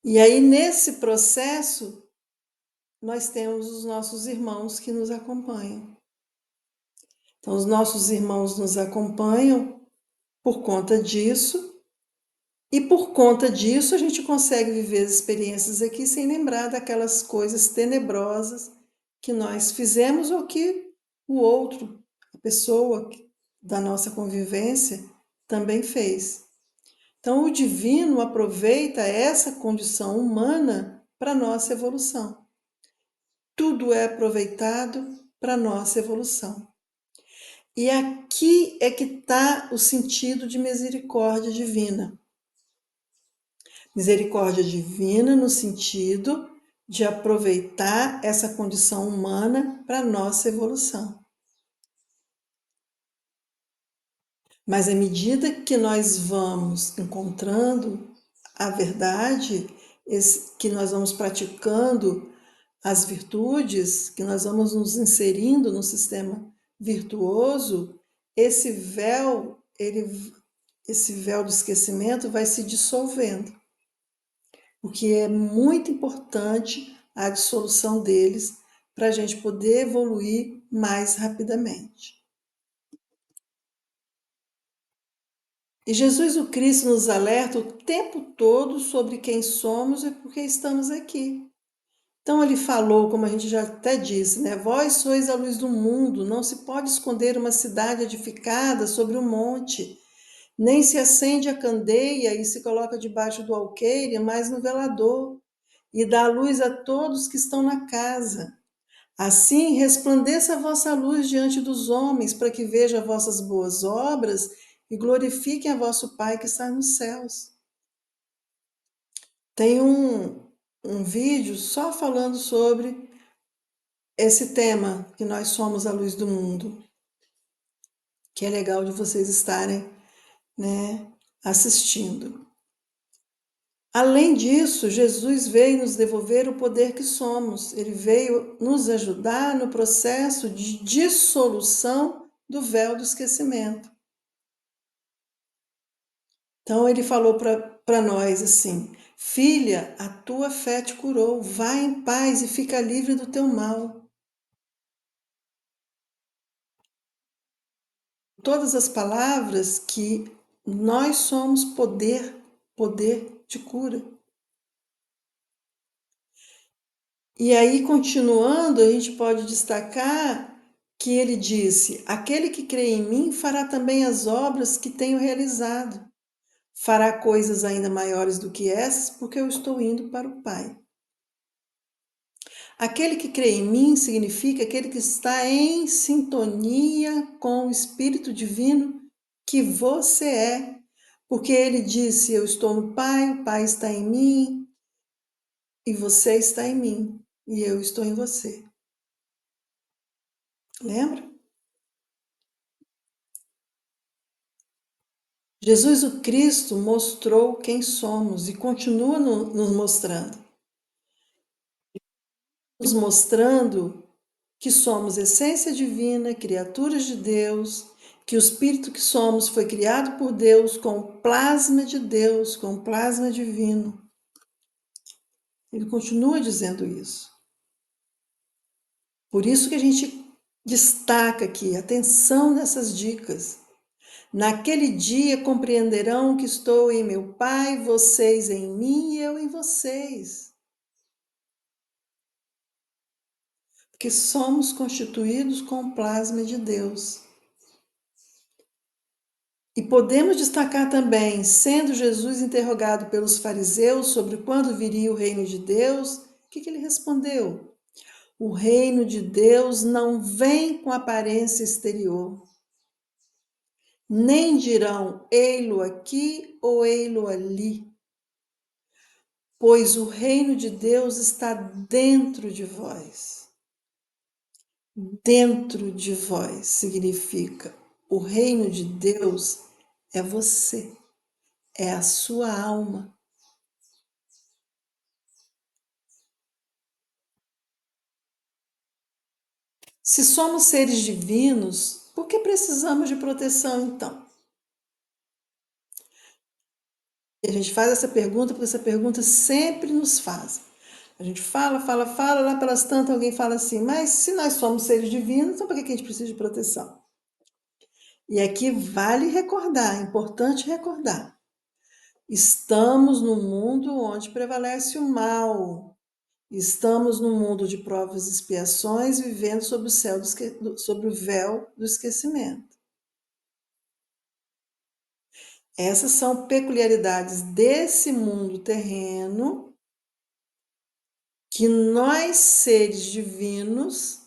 E aí, nesse processo, nós temos os nossos irmãos que nos acompanham. Então, os nossos irmãos nos acompanham por conta disso, e por conta disso a gente consegue viver as experiências aqui sem lembrar daquelas coisas tenebrosas que nós fizemos ou que o outro, a pessoa da nossa convivência, também fez. Então, o divino aproveita essa condição humana para a nossa evolução. Tudo é aproveitado para a nossa evolução. E aqui é que está o sentido de misericórdia divina. Misericórdia divina no sentido de aproveitar essa condição humana para a nossa evolução. Mas à medida que nós vamos encontrando a verdade, que nós vamos praticando as virtudes, que nós vamos nos inserindo no sistema virtuoso, esse véu do esquecimento vai se dissolvendo. O que é muito importante a dissolução deles para a gente poder evoluir mais rapidamente. E Jesus o Cristo nos alerta o tempo todo sobre quem somos e por que estamos aqui. Então ele falou, como a gente já até disse, né? Vós sois a luz do mundo, não se pode esconder uma cidade edificada sobre um monte, nem se acende a candeia e se coloca debaixo do alqueire, mas no velador, e dá luz a todos que estão na casa. Assim resplandeça a vossa luz diante dos homens, para que vejam vossas boas obras e glorifiquem a vosso Pai que está nos céus. Tem um vídeo só falando sobre esse tema, que nós somos a luz do mundo, que é legal de vocês estarem, né, assistindo. Além disso, Jesus veio nos devolver o poder que somos. Ele veio nos ajudar no processo de dissolução do véu do esquecimento. Então ele falou para nós assim: filha, a tua fé te curou, vai em paz e fica livre do teu mal. Todas as palavras que Nós somos poder de cura. E aí, continuando, a gente pode destacar que ele disse: aquele que crê em mim fará também as obras que tenho realizado. Fará coisas ainda maiores do que essas, porque eu estou indo para o Pai. Aquele que crê em mim significa aquele que está em sintonia com o Espírito Divino que você é. Porque ele disse: eu estou no Pai, o Pai está em mim, e você está em mim, e eu estou em você. Lembra? Jesus o Cristo mostrou quem somos e continua nos mostrando. Nos mostrando que somos essência divina, criaturas de Deus, que o espírito que somos foi criado por Deus com o plasma de Deus, com o plasma divino. Ele continua dizendo isso. Por isso que a gente destaca aqui, atenção nessas dicas. Naquele dia compreenderão que estou em meu Pai, vocês em mim e eu em vocês. Porque somos constituídos com o plasma de Deus. E podemos destacar também, sendo Jesus interrogado pelos fariseus sobre quando viria o reino de Deus, o que ele respondeu? O reino de Deus não vem com aparência exterior, nem dirão ei-lo aqui ou ei-lo ali, pois o reino de Deus está dentro de vós. Dentro de vós significa o reino de Deus é você, é a sua alma. Se somos seres divinos, por que precisamos de proteção então? E a gente faz essa pergunta porque essa pergunta sempre nos faz. A gente fala, lá pelas tantas alguém fala assim, mas se nós somos seres divinos, então por que a gente precisa de proteção? E aqui vale recordar, é importante recordar. Estamos num mundo onde prevalece o mal. Estamos num mundo de provas e expiações, vivendo sob sobre o véu do esquecimento. Essas são peculiaridades desse mundo terreno que nós, seres divinos,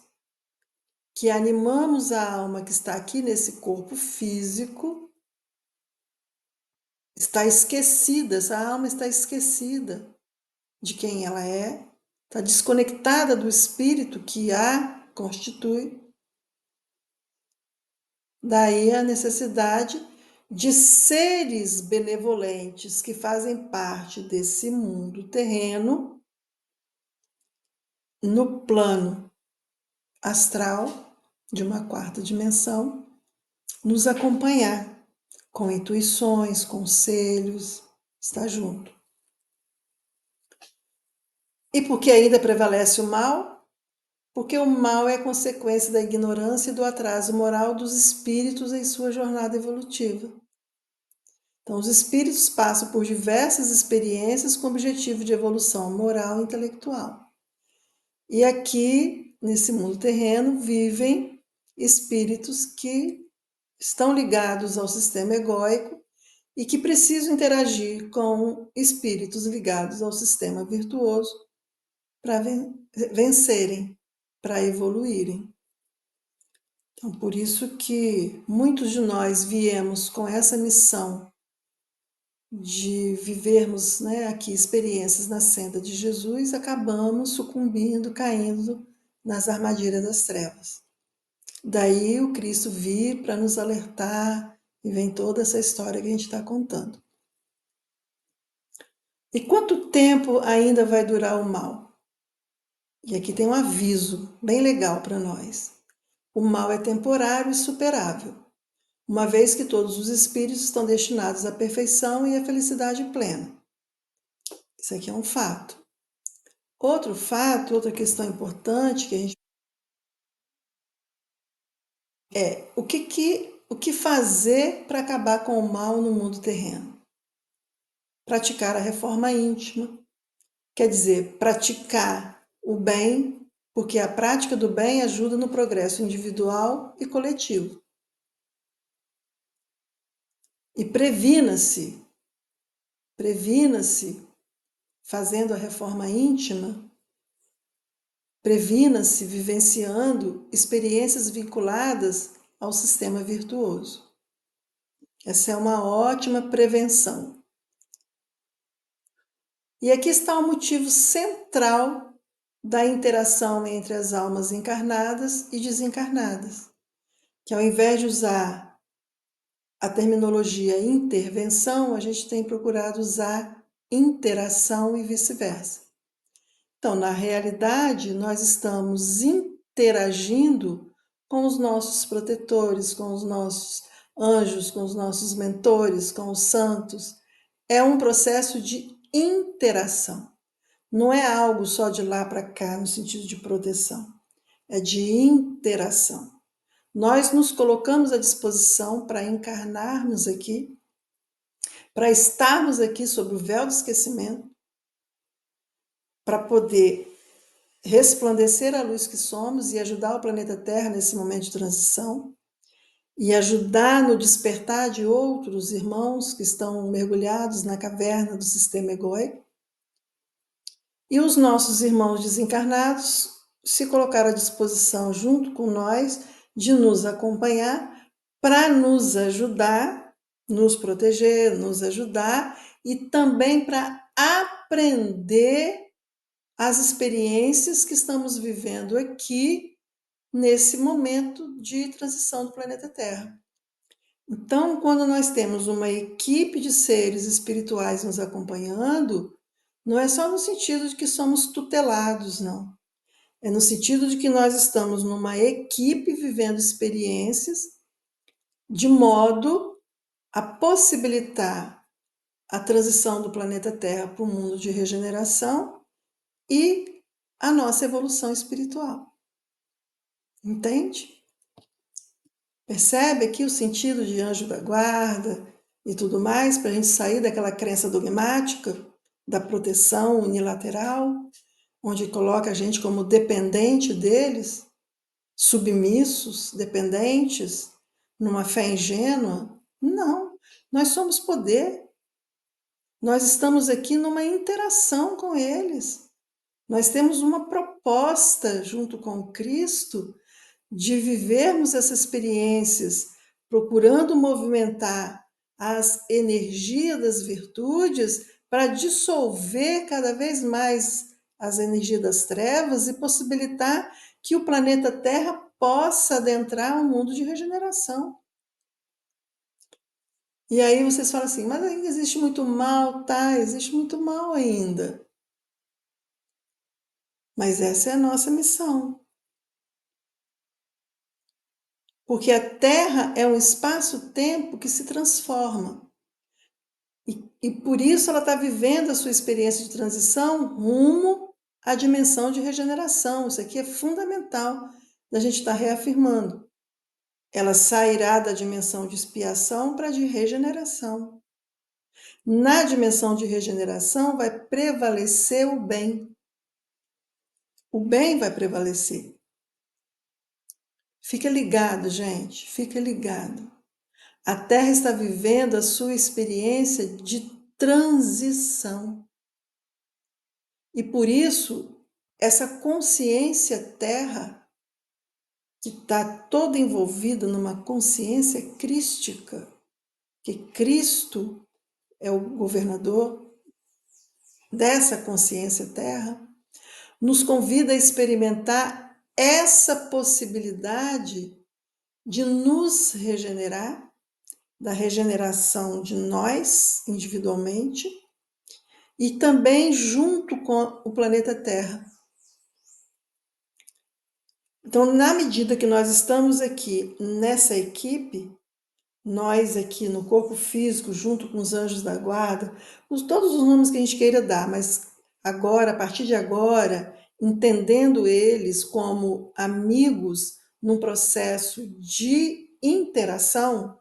que animamos a alma que está aqui nesse corpo físico, está esquecida, essa alma está esquecida de quem ela é, está desconectada do espírito que a constitui. Daí a necessidade de seres benevolentes que fazem parte desse mundo terreno, no plano astral, de uma quarta dimensão, nos acompanhar com intuições, conselhos, estar junto. E por que ainda prevalece o mal? Porque o mal é consequência da ignorância e do atraso moral dos espíritos em sua jornada evolutiva. Então, os espíritos passam por diversas experiências com o objetivo de evolução moral e intelectual. E aqui, nesse mundo terreno, vivem espíritos que estão ligados ao sistema egóico e que precisam interagir com espíritos ligados ao sistema virtuoso para vencerem, para evoluírem. Então, por isso que muitos de nós viemos com essa missão de vivermos, né, aqui experiências na senda de Jesus, acabamos sucumbindo, caindo nas armadilhas das trevas. Daí o Cristo vir para nos alertar e vem toda essa história que a gente está contando. E quanto tempo ainda vai durar o mal? E aqui tem um aviso bem legal para nós. O mal é temporário e superável, uma vez que todos os espíritos estão destinados à perfeição e à felicidade plena. Isso aqui é um fato. Outro fato, outra questão importante que a gente o que o que fazer para acabar com o mal no mundo terreno? Praticar a reforma íntima, quer dizer, praticar o bem, porque a prática do bem ajuda no progresso individual e coletivo. E previna-se fazendo a reforma íntima, previna-se vivenciando experiências vinculadas ao sistema virtuoso. Essa é uma ótima prevenção. E aqui está o motivo central da interação entre as almas encarnadas e desencarnadas, que ao invés de usar a terminologia intervenção, a gente tem procurado usar interação e vice-versa. Então, na realidade, nós estamos interagindo com os nossos protetores, com os nossos anjos, com os nossos mentores, com os santos. É um processo de interação. Não é algo só de lá para cá, no sentido de proteção. É de interação. Nós nos colocamos à disposição para encarnarmos aqui, para estarmos aqui sob o véu do esquecimento, para poder resplandecer a luz que somos e ajudar o planeta Terra nesse momento de transição e ajudar no despertar de outros irmãos que estão mergulhados na caverna do sistema egóico. E os nossos irmãos desencarnados se colocaram à disposição junto com nós de nos acompanhar para nos ajudar, nos proteger, nos ajudar e também para aprender as experiências que estamos vivendo aqui nesse momento de transição do planeta Terra. Então, quando nós temos uma equipe de seres espirituais nos acompanhando, não é só no sentido de que somos tutelados, não. É no sentido de que nós estamos numa equipe vivendo experiências de modo a possibilitar a transição do planeta Terra para um mundo de regeneração e a nossa evolução espiritual. Entende? Percebe aqui o sentido de anjo da guarda e tudo mais, para a gente sair daquela crença dogmática da proteção unilateral, onde coloca a gente como dependente deles, submissos, dependentes, numa fé ingênua. Não, nós somos poder. Nós estamos aqui numa interação com eles. Nós temos uma proposta junto com Cristo de vivermos essas experiências, procurando movimentar as energias das virtudes para dissolver cada vez mais as energias das trevas e possibilitar que o planeta Terra possa adentrar um mundo de regeneração. E aí vocês falam assim, mas ainda existe muito mal, tá? Existe muito mal ainda. Mas essa é a nossa missão. Porque a Terra é um espaço-tempo que se transforma. E por isso ela está vivendo a sua experiência de transição rumo à dimensão de regeneração. Isso aqui é fundamental da gente estar reafirmando. Ela sairá da dimensão de expiação para a de regeneração. Na dimensão de regeneração vai prevalecer o bem. O bem vai prevalecer. Fica ligado, gente, fica ligado. A Terra está vivendo a sua experiência de transição. E por isso, essa consciência Terra, que está toda envolvida numa consciência crística, que Cristo é o governador dessa consciência Terra, nos convida a experimentar essa possibilidade de nos regenerar, da regeneração de nós individualmente e também junto com o planeta Terra. Então, na medida que nós estamos aqui nessa equipe, nós aqui no corpo físico, junto com os anjos da guarda, todos os nomes que a gente queira dar, mas agora, a partir de agora, entendendo eles como amigos num processo de interação,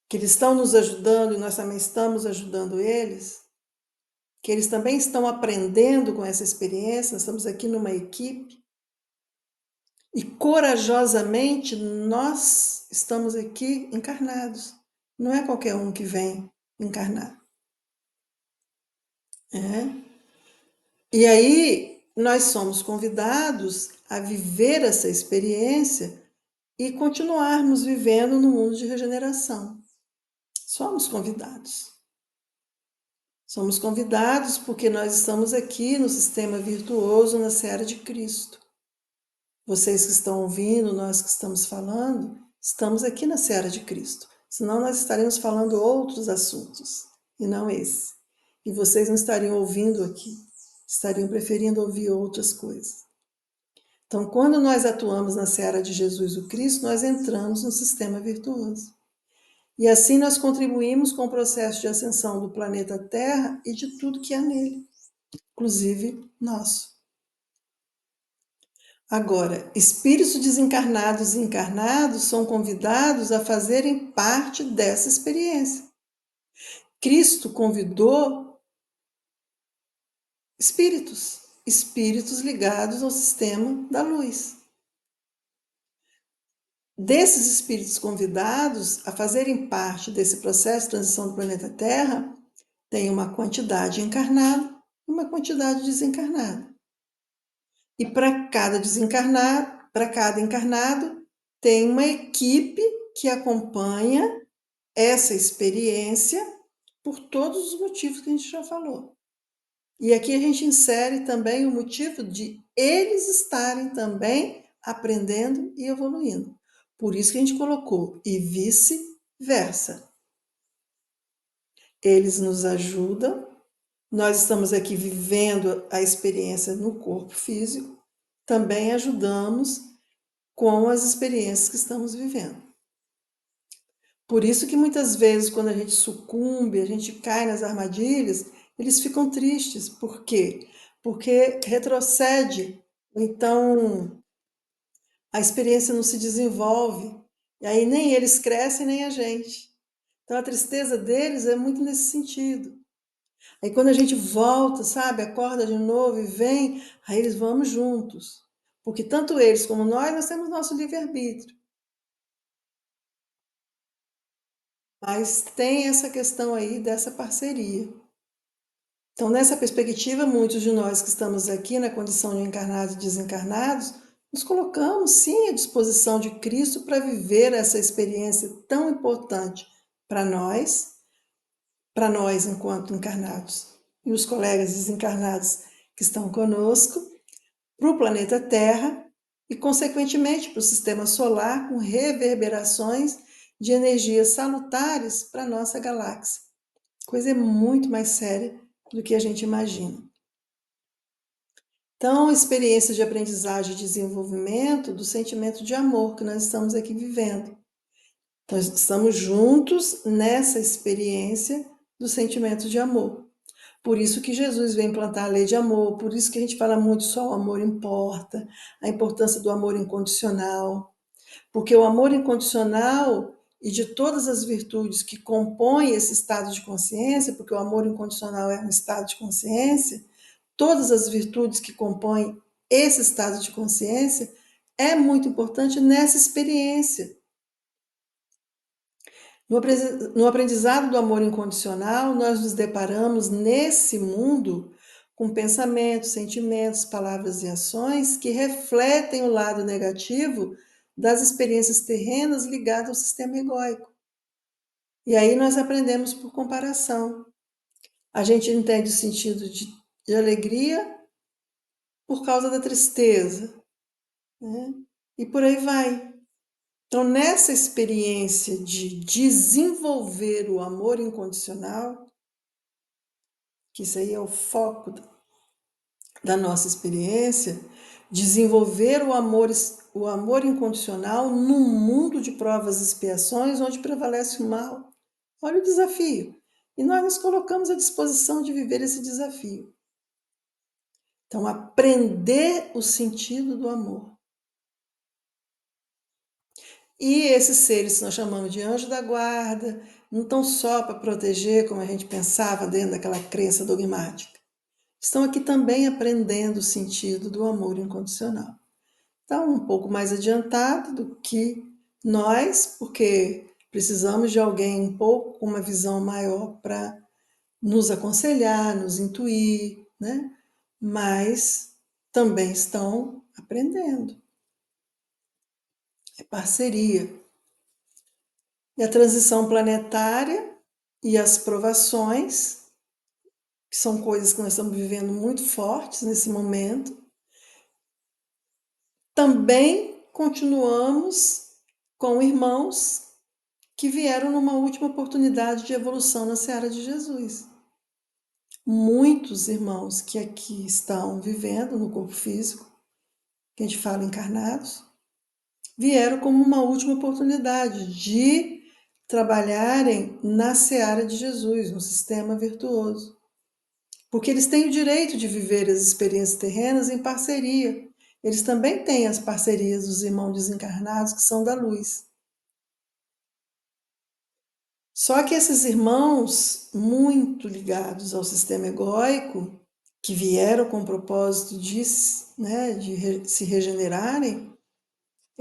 que eles estão nos ajudando e nós também estamos ajudando eles, que eles também estão aprendendo com essa experiência, nós estamos aqui numa equipe, e corajosamente nós estamos aqui encarnados. Não é qualquer um que vem encarnar. E aí nós somos convidados a viver essa experiência e continuarmos vivendo no mundo de regeneração. Somos convidados. Somos convidados porque nós estamos aqui no sistema virtuoso, na seara de Cristo. Vocês que estão ouvindo, nós que estamos falando, estamos aqui na seara de Cristo. Senão nós estaríamos falando outros assuntos, e não esse. E vocês não estariam ouvindo aqui, estariam preferindo ouvir outras coisas. Então, quando nós atuamos na seara de Jesus o Cristo, nós entramos no sistema virtuoso. E assim nós contribuímos com o processo de ascensão do planeta Terra e de tudo que há nele, inclusive nosso. Agora, espíritos desencarnados e encarnados são convidados a fazerem parte dessa experiência. Cristo convidou espíritos ligados ao sistema da luz. Desses espíritos convidados a fazerem parte desse processo de transição do planeta Terra, tem uma quantidade encarnada e uma quantidade desencarnada. E para cada encarnado, tem uma equipe que acompanha essa experiência por todos os motivos que a gente já falou. E aqui a gente insere também o motivo de eles estarem também aprendendo e evoluindo. Por isso que a gente colocou e vice-versa. Eles nos ajudam, nós estamos aqui vivendo a experiência no corpo físico, também ajudamos com as experiências que estamos vivendo. Por isso que muitas vezes, quando a gente sucumbe, a gente cai nas armadilhas, eles ficam tristes. Por quê? Porque retrocede. Então, a experiência não se desenvolve. E aí nem eles crescem, nem a gente. Então, a tristeza deles é muito nesse sentido. Aí quando a gente volta, sabe, acorda de novo e vem, aí eles vamos juntos. Porque tanto eles como nós temos nosso livre-arbítrio. Mas tem essa questão aí dessa parceria. Então, nessa perspectiva, muitos de nós que estamos aqui na condição de encarnados e desencarnados, nos colocamos sim à disposição de Cristo para viver essa experiência tão importante para nós enquanto encarnados, e os colegas desencarnados que estão conosco, para o planeta Terra e, consequentemente, para o sistema solar, com reverberações de energias salutares para a nossa galáxia. Coisa muito mais séria do que a gente imagina. Então, experiência de aprendizagem e desenvolvimento do sentimento de amor que nós estamos aqui vivendo. Então, estamos juntos nessa experiência do sentimento de amor. Por isso que Jesus vem implantar a lei de amor, por isso que a gente fala muito só o amor importa, a importância do amor incondicional. Porque o amor incondicional e de todas as virtudes que compõem esse estado de consciência, porque o amor incondicional é um estado de consciência, todas as virtudes que compõem esse estado de consciência é muito importante nessa experiência. No aprendizado do amor incondicional, nós nos deparamos nesse mundo com pensamentos, sentimentos, palavras e ações que refletem o lado negativo das experiências terrenas ligadas ao sistema egóico. E aí nós aprendemos por comparação. A gente entende o sentido de alegria por causa da tristeza, né? E por aí vai. Então, nessa experiência de desenvolver o amor incondicional, que isso aí é o foco da nossa experiência, desenvolver o amor incondicional num mundo de provas e expiações onde prevalece o mal. Olha o desafio. E nós nos colocamos à disposição de viver esse desafio. Então, aprender o sentido do amor. E esses seres que nós chamamos de anjo da guarda, não estão só para proteger, como a gente pensava dentro daquela crença dogmática. Estão aqui também aprendendo o sentido do amor incondicional. Estão um pouco mais adiantado do que nós, porque precisamos de alguém um pouco com uma visão maior para nos aconselhar, nos intuir, né? Mas também estão aprendendo. É parceria. E a transição planetária e as provações, que são coisas que nós estamos vivendo muito fortes nesse momento, também continuamos com irmãos que vieram numa última oportunidade de evolução na seara de Jesus. Muitos irmãos que aqui estão vivendo no corpo físico, que a gente fala encarnados, vieram como uma última oportunidade de trabalharem na seara de Jesus, no sistema virtuoso. Porque eles têm o direito de viver as experiências terrenas em parceria. Eles também têm as parcerias dos irmãos desencarnados que são da luz. Só que esses irmãos, muito ligados ao sistema egóico, que vieram com o propósito de, né, de se regenerarem,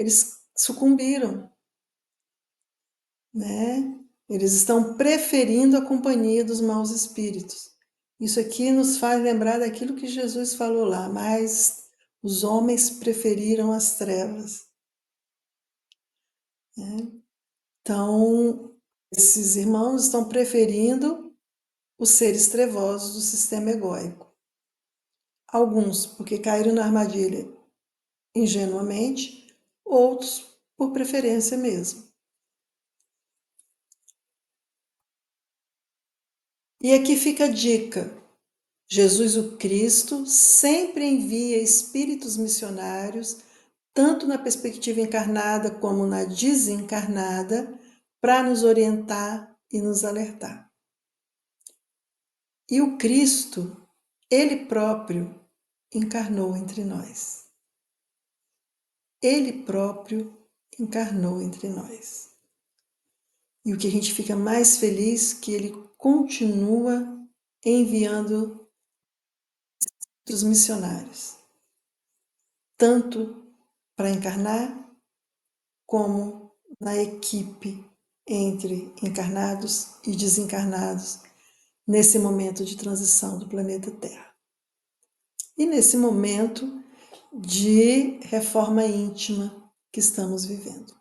eles sucumbiram, né? Eles estão preferindo a companhia dos maus espíritos. Isso aqui nos faz lembrar daquilo que Jesus falou lá, mas os homens preferiram as trevas, né? Então, esses irmãos estão preferindo os seres trevosos do sistema egóico. Alguns porque caíram na armadilha ingenuamente, outros por preferência mesmo. E aqui fica a dica: Jesus o Cristo sempre envia espíritos missionários, tanto na perspectiva encarnada como na desencarnada, para nos orientar e nos alertar. E o Cristo, ele próprio, encarnou entre nós. Ele próprio encarnou entre nós. E o que a gente fica mais feliz é que ele continua enviando os missionários, tanto para encarnar como na equipe entre encarnados e desencarnados nesse momento de transição do planeta Terra. E nesse momento de reforma íntima que estamos vivendo.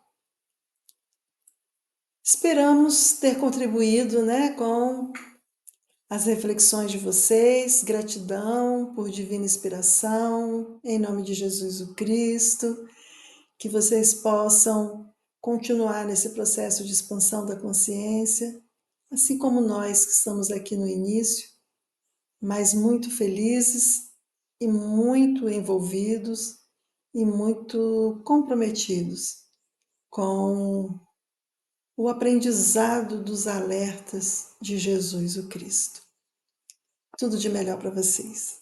Esperamos ter contribuído, né, com as reflexões de vocês. Gratidão por divina inspiração, em nome de Jesus o Cristo, que vocês possam continuar nesse processo de expansão da consciência, assim como nós que estamos aqui no início, mas muito felizes e muito envolvidos e muito comprometidos com o aprendizado dos alertas de Jesus o Cristo. Tudo de melhor para vocês.